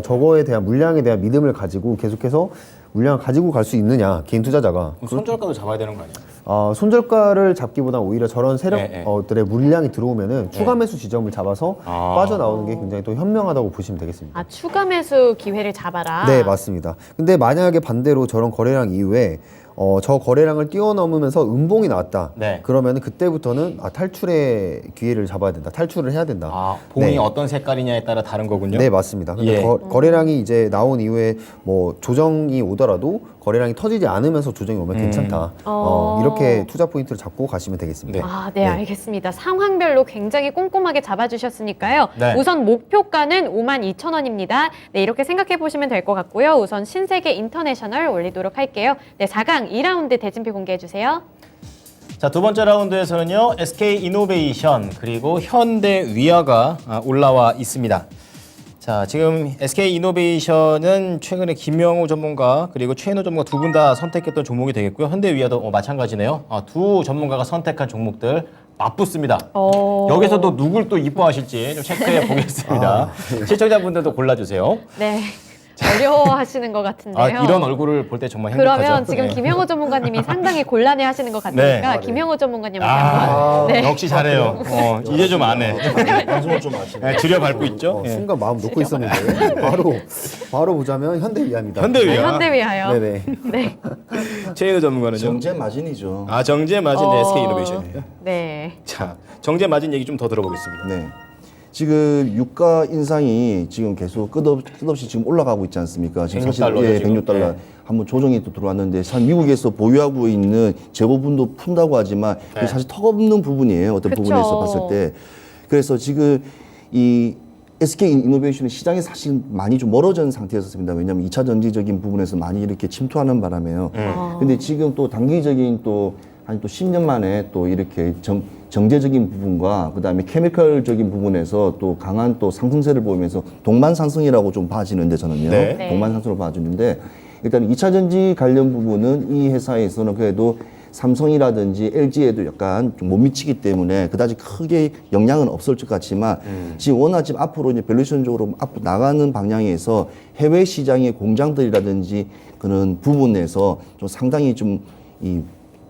저거에 대한 물량에 대한 믿음을 가지고 계속해서 물량을 가지고 갈 수 있느냐 개인 투자자가 그럼 손절가도 잡아야 되는 거 아니야? 손절가를 잡기보다 오히려 저런 네, 세력들의 물량이 들어오면은 추가 매수 지점을 잡아서 빠져나오는 게 굉장히 또 현명하다고 보시면 되겠습니다. 아, 추가 매수 기회를 잡아라. 네, 맞습니다. 근데 만약에 반대로 저런 거래량 이후에 저 거래량을 뛰어넘으면서 음봉이 나왔다. 네. 그러면 그때부터는 탈출의 기회를 잡아야 된다. 탈출을 해야 된다. 아, 봉이 네. 어떤 색깔이냐에 따라 다른 거군요. 네, 맞습니다. 근데 예. 거래량이 이제 나온 이후에 뭐 조정이 오더라도 거래량이 터지지 않으면서 조정이 오면 괜찮다. 이렇게 투자 포인트를 잡고 가시면 되겠습니다. 네. 아, 네, 알겠습니다. 상황별로 굉장히 꼼꼼하게 잡아주셨으니까요. 네. 우선 목표가는 52,000원입니다. 네, 이렇게 생각해 보시면 될 것 같고요. 우선 신세계 인터내셔널 올리도록 할게요. 네, 4강 2라운드 대진표 공개해 주세요. 자, 두 번째 라운드에서는요, SK 이노베이션 그리고 현대 위아가 올라와 있습니다. 자, 지금 SK 이노베이션은 최근에 김영우 전문가 그리고 최인호 전문가 두 분 다 선택했던 종목이 되겠고요. 현대 위아도 마찬가지네요. 두 전문가가 선택한 종목들 맞붙습니다. 여기서도 누굴 또 이뻐하실지 좀 체크해 보겠습니다. 시청자분들도 골라주세요. 네. 어려워하시는 것 같은데요. 이런 얼굴을 볼 때 정말 행복하죠. 그러면 지금 네. 김영호 전문가님이 상당히 곤란해하시는 것 같으니까 네. 김영호 전문가님한테 한번. 네. 역시 잘해요. 이제 좀 안 해. 방송을 좀 아시네. 네, 줄여 밟고 있죠. 예. 순간 마음 놓고 있었는데 바로 보자면 현대위아입니다. 현대 위아. 현대위하여. 네네. 네. 최인호 전문가는요. 정제 마진이죠. 정제 마진 SK 이노베이션이에요. 네. 자, 정제 마진 얘기 좀 더 들어보겠습니다. 네. 지금 유가 인상이 지금 계속 끝없이 지금 올라가고 있지 않습니까? 지금 106달러죠, 지금. 106달러. 네. 한번 조정이 또 들어왔는데 사실 미국에서 보유하고 있는 재고분도 푼다고 하지만 네. 그게 사실 턱없는 부분이에요. 어떤 그쵸. 부분에서 봤을 때. 그래서 지금 이 SK 이노베이션의 시장이 사실 많이 좀 멀어진 상태였습니다. 왜냐하면 2차 전지적인 부분에서 많이 이렇게 침투하는 바람에요. 근데 지금 또 단기적인 또 한 또 10년 만에 또 이렇게 정제적인 부분과 그다음에 케미컬적인 부분에서 또 강한 또 상승세를 보이면서 동반상승이라고 좀 봐지는데 저는요. 네. 네. 동반상승으로 봐주는데 일단 2차 전지 관련 부분은 이 회사에서는 그래도 삼성이라든지 LG에도 약간 좀 못 미치기 때문에 그다지 크게 영향은 없을 것 같지만 지금 워낙 지금 앞으로 이제 밸류션적으로 앞으로 나가는 방향에서 해외 시장의 공장들이라든지 그런 부분에서 좀 상당히 좀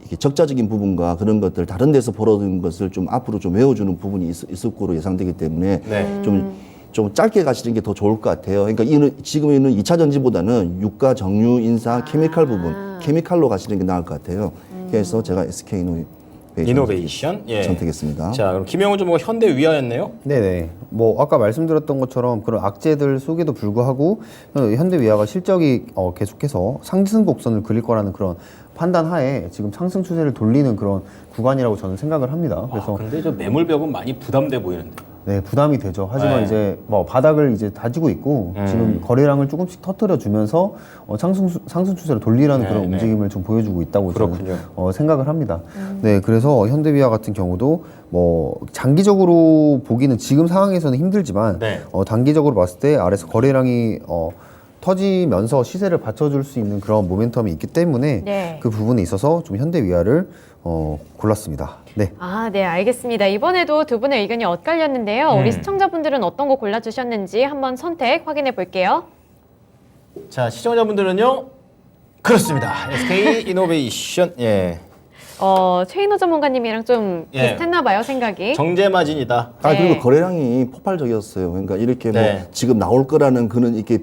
이렇게 적자적인 부분과 그런 것들 다른 데서 벌어진 것을 좀 앞으로 좀 메워주는 부분이 있을 거로 예상되기 때문에 네. 좀 짧게 가시는 게 더 좋을 것 같아요. 그러니까 지금 있는 2차 전지보다는 유가, 정유, 인상, 케미칼 부분, 케미칼로 가시는 게 나을 것 같아요. 그래서 제가 SK 이노베이션. 예. 선택했습니다. 자, 그럼 김영우 전무가 현대 위아였네요. 네네. 뭐 아까 말씀드렸던 것처럼 그런 악재들 속에도 불구하고 현대위아가 실적이 계속해서 상승 곡선을 그릴 거라는 그런 판단 하에 지금 상승 추세를 돌리는 그런 구간이라고 저는 생각을 합니다. 그래서 근데 저 매물벽은 많이 부담돼 보이는데. 네, 부담이 되죠. 하지만 네. 이제 뭐 바닥을 이제 다지고 있고 지금 거래량을 조금씩 터뜨려 주면서 상승 추세를 돌리라는 네, 그런 네. 움직임을 좀 보여주고 있다고 그렇군요. 저는 생각을 합니다. 네, 그래서 현대위아 같은 경우도 뭐 장기적으로 보기는 지금 상황에서는 힘들지만 네. 단기적으로 봤을 때 아래서 거래량이 터지면서 시세를 받쳐줄 수 있는 그런 모멘텀이 있기 때문에 네. 그 부분에 있어서 좀 현대위아를 골랐습니다. 네. 아, 네, 알겠습니다. 이번에도 두 분의 의견이 엇갈렸는데요. 우리 시청자분들은 어떤 거 골라주셨는지 한번 선택 확인해 볼게요. 자, 시청자분들은요. 그렇습니다. SK 이노베이션. 예. 최인호 전문가님이랑 좀 예. 비슷했나 봐요, 생각이. 정제마진이다. 네. 그리고 거래량이 폭발적이었어요. 그러니까 이렇게 네. 뭐 지금 나올 거라는 그런 이렇게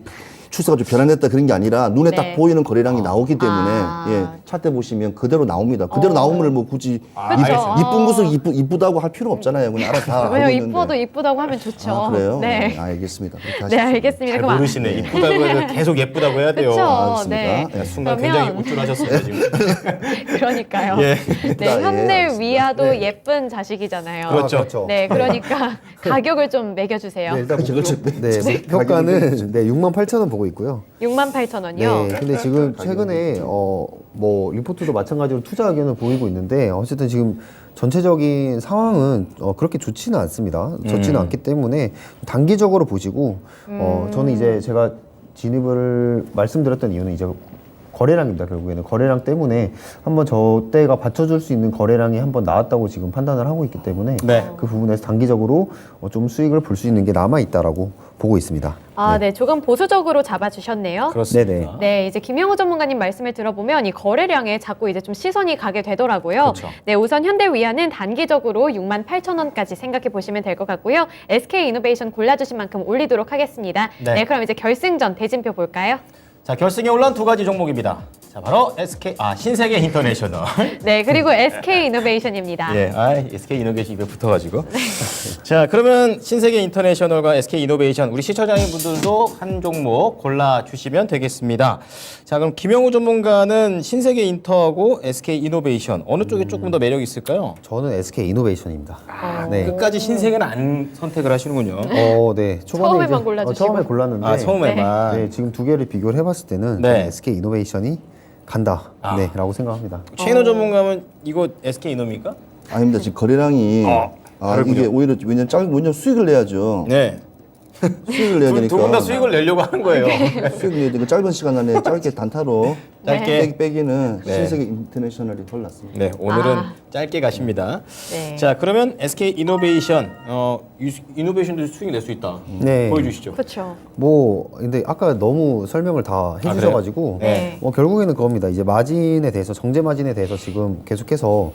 추세가 좀 변환됐다 그런 게 아니라 눈에 네. 딱 보이는 거래량이 나오기 때문에 아. 예, 차트 보시면 그대로 나옵니다. 그대로 나오면 뭐 굳이 그쵸. 이쁜 것을 이쁘다고 할 필요 없잖아요. 그냥 알아서 다 왜요? 알고 있는데. 이뻐도 이쁘다고 하면 좋죠. 아, 그래요? 네. 알겠습니다. 그렇게 네, 하십시오. 알겠습니다. 잘 그럼 모르시네. 이쁘다고 해서 계속 예쁘다고 해야 돼요. 그쵸. 알겠습니다. 네. 예. 순간 그러면- 굉장히 우쭐하셨어요, 지금. 그러니까요. 예. 네, 예, 현대 알겠습니다. 위아도 예쁜 자식이잖아요. 그렇죠. 네, 그러니까 가격을 좀 매겨주세요. 네, 일단 그렇죠. 네, 효과는 네, 68,000원 보고 있고요. 68,000원이요. 네, 근데 지금 최근에 뭐 리포트도 마찬가지로 투자 의견을 보이고 있는데 어쨌든 지금 전체적인 상황은 그렇게 좋지는 않습니다. 좋지는 않기 때문에 단기적으로 보시고 저는 이제 제가 진입을 말씀드렸던 이유는 이제 거래량입니다. 결국에는 거래량 때문에 한번 저때가 받쳐줄 수 있는 거래량이 한번 나왔다고 지금 판단을 하고 있기 때문에 네. 그 부분에서 단기적으로 좀 수익을 볼 수 있는 게 남아 있다라고 보고 있습니다. 아, 네, 조금 보수적으로 잡아주셨네요. 그렇습니다. 네네. 네, 이제 김영호 전문가님 말씀을 들어보면 이 거래량에 자꾸 이제 좀 시선이 가게 되더라고요. 그렇죠. 네, 우선 현대위아는 단기적으로 68,000원까지 생각해 보시면 될 것 같고요. SK 이노베이션 골라주신 만큼 올리도록 하겠습니다. 네. 네, 그럼 이제 결승전 대진표 볼까요? 자, 결승에 올라온 두 가지 종목입니다. 자, 바로 신세계 인터내셔널. 네, 그리고 SK 이노베이션입니다. 예, SK 이노베이션 입에 붙어가지고. 자, 그러면 신세계 인터내셔널과 SK 이노베이션 우리 시청자분들도 한 종목 골라주시면 되겠습니다. 자, 그럼 김영우 전문가는 신세계 인터하고 SK 이노베이션 어느 쪽에 조금 더 매력이 있을까요? 저는 SK 이노베이션입니다. 네. 끝까지 신세계는 안 선택을 하시는군요. 네. 초반에 처음에만 이제, 골라주시고. 처음에 골랐는데 처음에만. 네, 지금 두 개를 비교를 해봤을 때는 네. 저는 SK 이노베이션이 간다. 아. 네, 라고 생각합니다. 최인호 전문가는 이거 SK 이노입니까? 아닙니다. 지금 거래량이 다르군요. 이게 오히려 왜냐면 수익을 내야죠. 네. 수익을 내야 되니까. 두 분 다 수익을 내려고 하는 거예요. 수익을 내야 되니까 짧은 시간 안에 짧게 단타로 짧게. 빼기는 네. 신세계 인터내셔널이 덜 낫습니다. 네, 오늘은 아. 짧게 가십니다. 네. 자, 그러면 SK 이노베이션, 이노베이션도 수익 낼 수 있다. 네. 보여주시죠. 그렇죠. 근데 아까 너무 설명을 다 해주셔가지고, 네. 결국에는 그겁니다. 이제 마진에 대해서, 정제 마진에 대해서 지금 계속해서,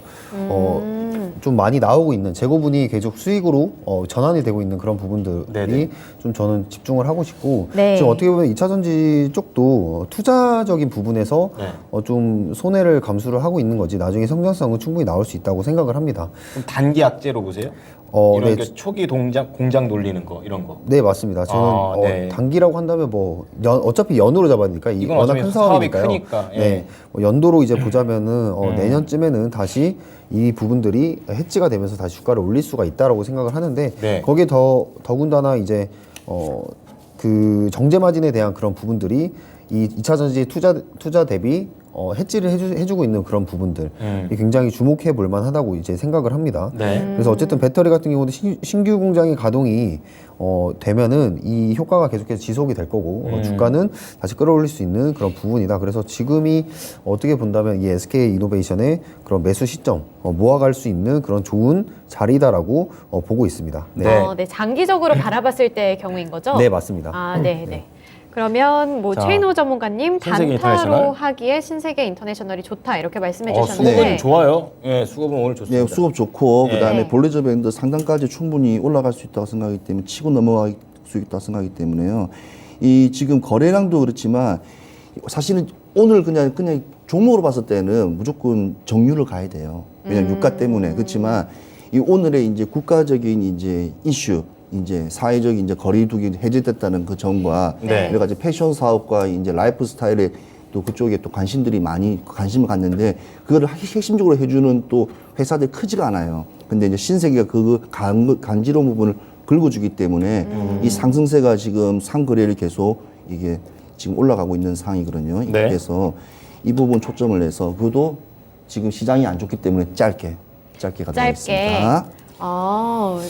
좀 많이 나오고 있는 재고분이 계속 수익으로 전환이 되고 있는 그런 부분들이 네네. 좀 저는 집중을 하고 싶고, 네. 지금 어떻게 보면 2차 전지 쪽도 투자적인 부분에서 네. 좀 손해를 감수를 하고 있는 거지, 나중에 성장성은 충분히 나올 수 있다고 생각을 합니다. 좀 단기 악재로 보세요. 이런 네. 게 초기 공장 돌리는 거 이런 거. 네, 맞습니다. 저는 네. 단기라고 한다면 어차피 연으로 잡아야 되니까 이 이건 워낙 어차피 큰 사업이 사업이니까요. 크니까, 예. 네, 연도로 이제 보자면은 내년쯤에는 다시 이 부분들이 해지가 되면서 다시 주가를 올릴 수가 있다라고 생각을 하는데 네. 거기에 더군다나 이제 그 정제 마진에 대한 그런 부분들이 이 2차 전지 투자 대비 해지를 해주고 있는 그런 부분들 이 굉장히 주목해 볼 만하다고 이제 생각을 합니다. 네. 그래서 어쨌든 배터리 같은 경우도 신규 공장이 가동이 되면은 이 효과가 계속해서 지속이 될 거고 주가는 다시 끌어올릴 수 있는 그런 부분이다. 그래서 지금이 어떻게 본다면 이 SK 이노베이션의 그런 매수 시점 모아갈 수 있는 그런 좋은 자리다라고 보고 있습니다. 네, 네, 장기적으로 바라봤을 때의 경우인 거죠? 네 맞습니다. 아, 네, 네. 그러면 뭐 자, 최인호 전문가님 신세계 단타로 인터내셔널. 하기에 신세계 인터내셔널이 좋다 이렇게 말씀해 수급은 주셨는데 좋아요. 예, 수급은 오늘 좋습니다. 네, 수급 좋고 네. 그다음에 볼리저 밴드 상단까지 충분히 올라갈 수 있다고 생각하기 때문에 치고 넘어갈 수 있다고 생각하기 때문에요. 이 지금 거래량도 그렇지만 사실은 오늘 그냥 종목으로 봤을 때는 무조건 정유를 가야 돼요. 왜냐면 유가 때문에. 그렇지만 이 오늘의 이제 국가적인 이제 이슈, 이제 사회적인 이제 거리두기 해제됐다는 그 점과 네. 여러 가지 패션 사업과 이제 라이프 스타일에 또 그쪽에 또 관심들이 많이 관심을 갖는데 그거를 핵심적으로 해주는 또 회사들이 크지가 않아요. 근데 이제 신세계가 그 간지러운 부분을 긁어주기 때문에 이 상승세가 지금 상거래를 계속 이게 지금 올라가고 있는 상황이거든요. 네. 그래서 이 부분 초점을 내서 그것도 지금 시장이 안 좋기 때문에 짧게 가도록 짧게. 하겠습니다. 아,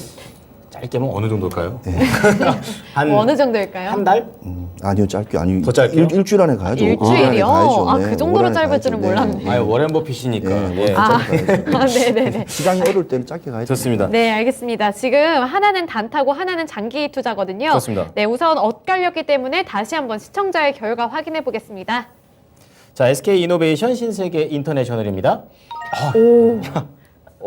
짧게면 어느 정도일까요? 한, 뭐 어느 정도일까요? 한 달? 아니요, 짧게 아니요. 더 짧게요? 일주일 안에 가야죠. 일주일이요? 오일 안에 가야죠. 아, 네, 그 정도로 오일 안에 짧을 줄은 가야죠. 몰랐네. 아유, 워렌 버핏이니까. 네, 예. 짧게 가야죠. 아, 네네네. 시장이 어려울 때는 짧게 가야죠. 좋습니다. 네, 알겠습니다. 지금 하나는 단타고 하나는 장기 투자거든요. 그렇습니다. 네, 우선 엇갈렸기 때문에 다시 한번 시청자의 결과 확인해 보겠습니다. 자, SK 이노베이션 신세계 인터내셔널입니다.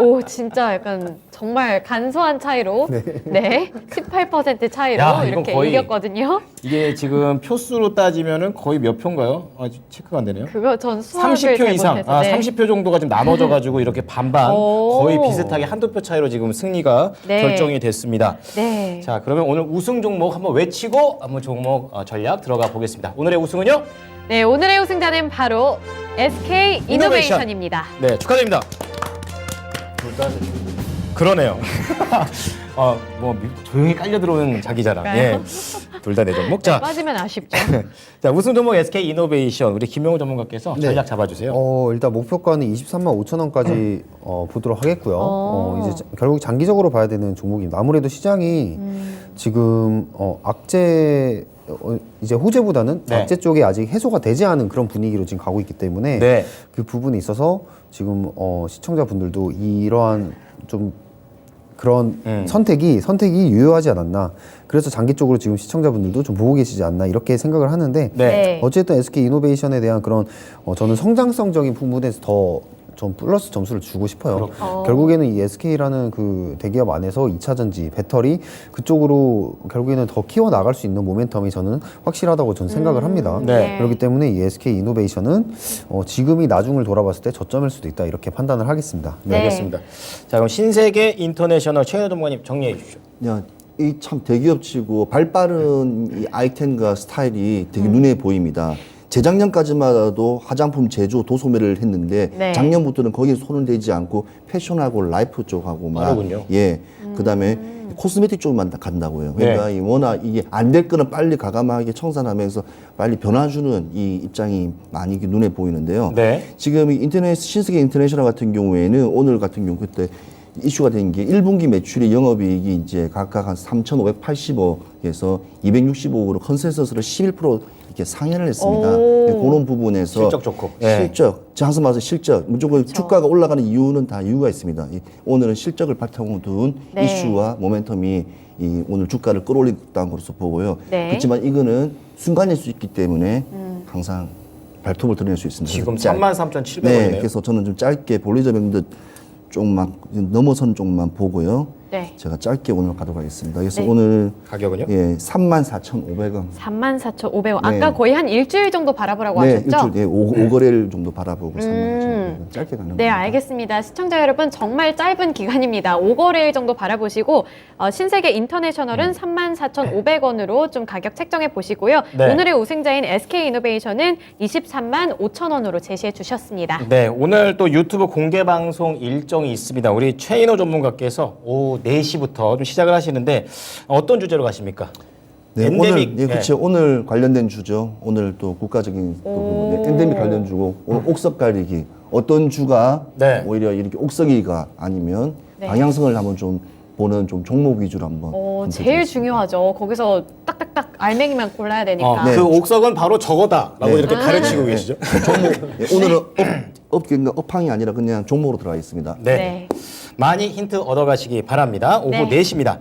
오, 진짜 약간 정말 간소한 차이로 네, 18% 차이로 야, 이건 이렇게 거의- 이겼거든요. 이게 지금 표수로 따지면은 거의 몇 표인가요? 체크가 안 되네요. 그거 전 수학을 30표 잘 이상, 못해서. 네. 30표 정도가 지금 나눠져가지고 이렇게 반반 오. 거의 비슷하게 한두 표 차이로 지금 승리가 네. 결정이 됐습니다. 네. 자, 그러면 오늘 우승 종목 한번 외치고 한번 종목 전략 들어가 보겠습니다. 오늘의 우승은요? 네, 오늘의 우승자는 바로 SK 이노베이션입니다. 네, 축하드립니다. 그러네요. 뭐 조용히 깔려 들어오는 자기 자랑. 예. 둘 다 내 종목. 자, 빠지면 아쉽죠. 자, 우승 종목 SK 이노베이션 우리 김용호 전문가께서 네. 전략 잡아주세요. 일단 목표가는 23만 5천 원까지 보도록 하겠고요. 이제 결국 장기적으로 봐야 되는 종목입니다. 아무래도 시장이 지금 악재 이제 호재보다는 네. 악재 쪽에 아직 해소가 되지 않은 그런 분위기로 지금 가고 있기 때문에 네. 그 부분에 있어서 지금 시청자분들도 이러한 좀 그런 선택이 유효하지 않았나. 그래서 장기적으로 지금 시청자분들도 좀 보고 계시지 않나 이렇게 생각을 하는데 네. 어쨌든 SK 이노베이션에 대한 그런 저는 성장성적인 부분에서 더 좀 플러스 점수를 주고 싶어요. 결국에는 이 SK라는 그 대기업 안에서 2차 전지, 배터리 그쪽으로 결국에는 더 키워 나갈 수 있는 모멘텀이 저는 확실하다고 저는 생각을 합니다. 네. 그렇기 때문에 이 SK 이노베이션은 지금이 나중을 돌아봤을 때 저점일 수도 있다 이렇게 판단을 하겠습니다. 네, 알겠습니다. 자, 그럼 신세계 인터내셔널 최현우 전문가님 정리해 주십시오. 이 참 대기업치고 발빠른 이 아이템과 스타일이 되게 눈에 보입니다. 재작년까지만 해도 화장품 제조 도소매를 했는데 네. 작년부터는 거기에 손을 대지 않고 패션하고 라이프 쪽하고 막 빠르군요. 예 그다음에 코스메틱 쪽만 간다고요. 네. 그러니까 이 워낙 이게 안 될 거는 빨리 가감하게 청산하면서 빨리 변화주는 이 입장이 많이 눈에 보이는데요. 네. 지금 이 인터넷 신세계 인터내셔널 같은 경우에는 오늘 같은 경우 그때 이슈가 된 게 1분기 매출의 영업이익이 이제 각각 한 3,580억에서 265억으로 컨센서스를 11% 이렇게 상회를 했습니다. 오. 그런 부분에서 실적 좋고. 예. 실적, 장사 말서 실적, 무조건 주가가 올라가는 이유는 다 이유가 있습니다. 오늘은 실적을 바탕으로 둔 네. 이슈와 모멘텀이 이 오늘 주가를 끌어올렸다는 것으로 보고요. 네. 그렇지만 이거는 순간일 수 있기 때문에 항상 발톱을 드러낼 수 있습니다. 지금 그래서 33,700원이네요. 네, 그래서 저는 좀 짧게 볼리저밴드 쪽만 넘어선 쪽만 보고요. 네. 제가 짧게 오늘 가도록 하겠습니다. 그래서 네. 오늘 가격은요? 예, 34,500원. 34,500원. 네. 아까 거의 한 일주일 정도 바라보라고 네, 하셨죠? 일주일, 예, 5거래일 정도 바라보고 34,500원. 짧게 가는 네, 겁니다. 알겠습니다. 시청자 여러분, 정말 짧은 기간입니다. 5거래일 정도 바라보시고 신세계 인터내셔널은 34,500원으로 좀 가격 책정해 보시고요. 네. 오늘의 우승자인 SK 이노베이션은 23만 5천 원으로 제시해 주셨습니다. 네, 오늘 또 유튜브 공개 방송 일정이 있습니다. 우리 최인호 전문가께서 오후 4시부터 좀 시작을 하시는데 어떤 주제로 가십니까? 네, 엔데믹. 오늘, 예, 그렇죠. 오늘 관련된 주죠. 오늘 또 국가적인 또 네, 엔데믹 관련 주고 오늘 옥석 가리기 어떤 주가 네. 오히려 이렇게 옥석이가 아니면 네. 방향성을 한번 좀 보는 좀 종목 위주로 한번 제일 중요하죠. 거기서 딱딱딱 알맹이만 골라야 되니까. 네. 그 옥석은 바로 저거다라고 네. 이렇게 가르치고 계시죠? 종목 예, 오늘은 그러니까 업황이 아니라 그냥 종목으로 들어가 있습니다. 네. 네. 많이 힌트 얻어가시기 바랍니다. 오후 네. 4시입니다.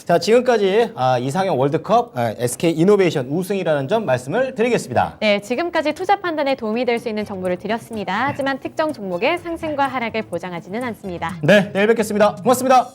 자, 지금까지 이상형 월드컵 SK 이노베이션 우승이라는 점 말씀을 드리겠습니다. 네, 지금까지 투자 판단에 도움이 될 수 있는 정보를 드렸습니다. 하지만 특정 종목의 상승과 하락을 보장하지는 않습니다. 네, 내일 뵙겠습니다. 고맙습니다.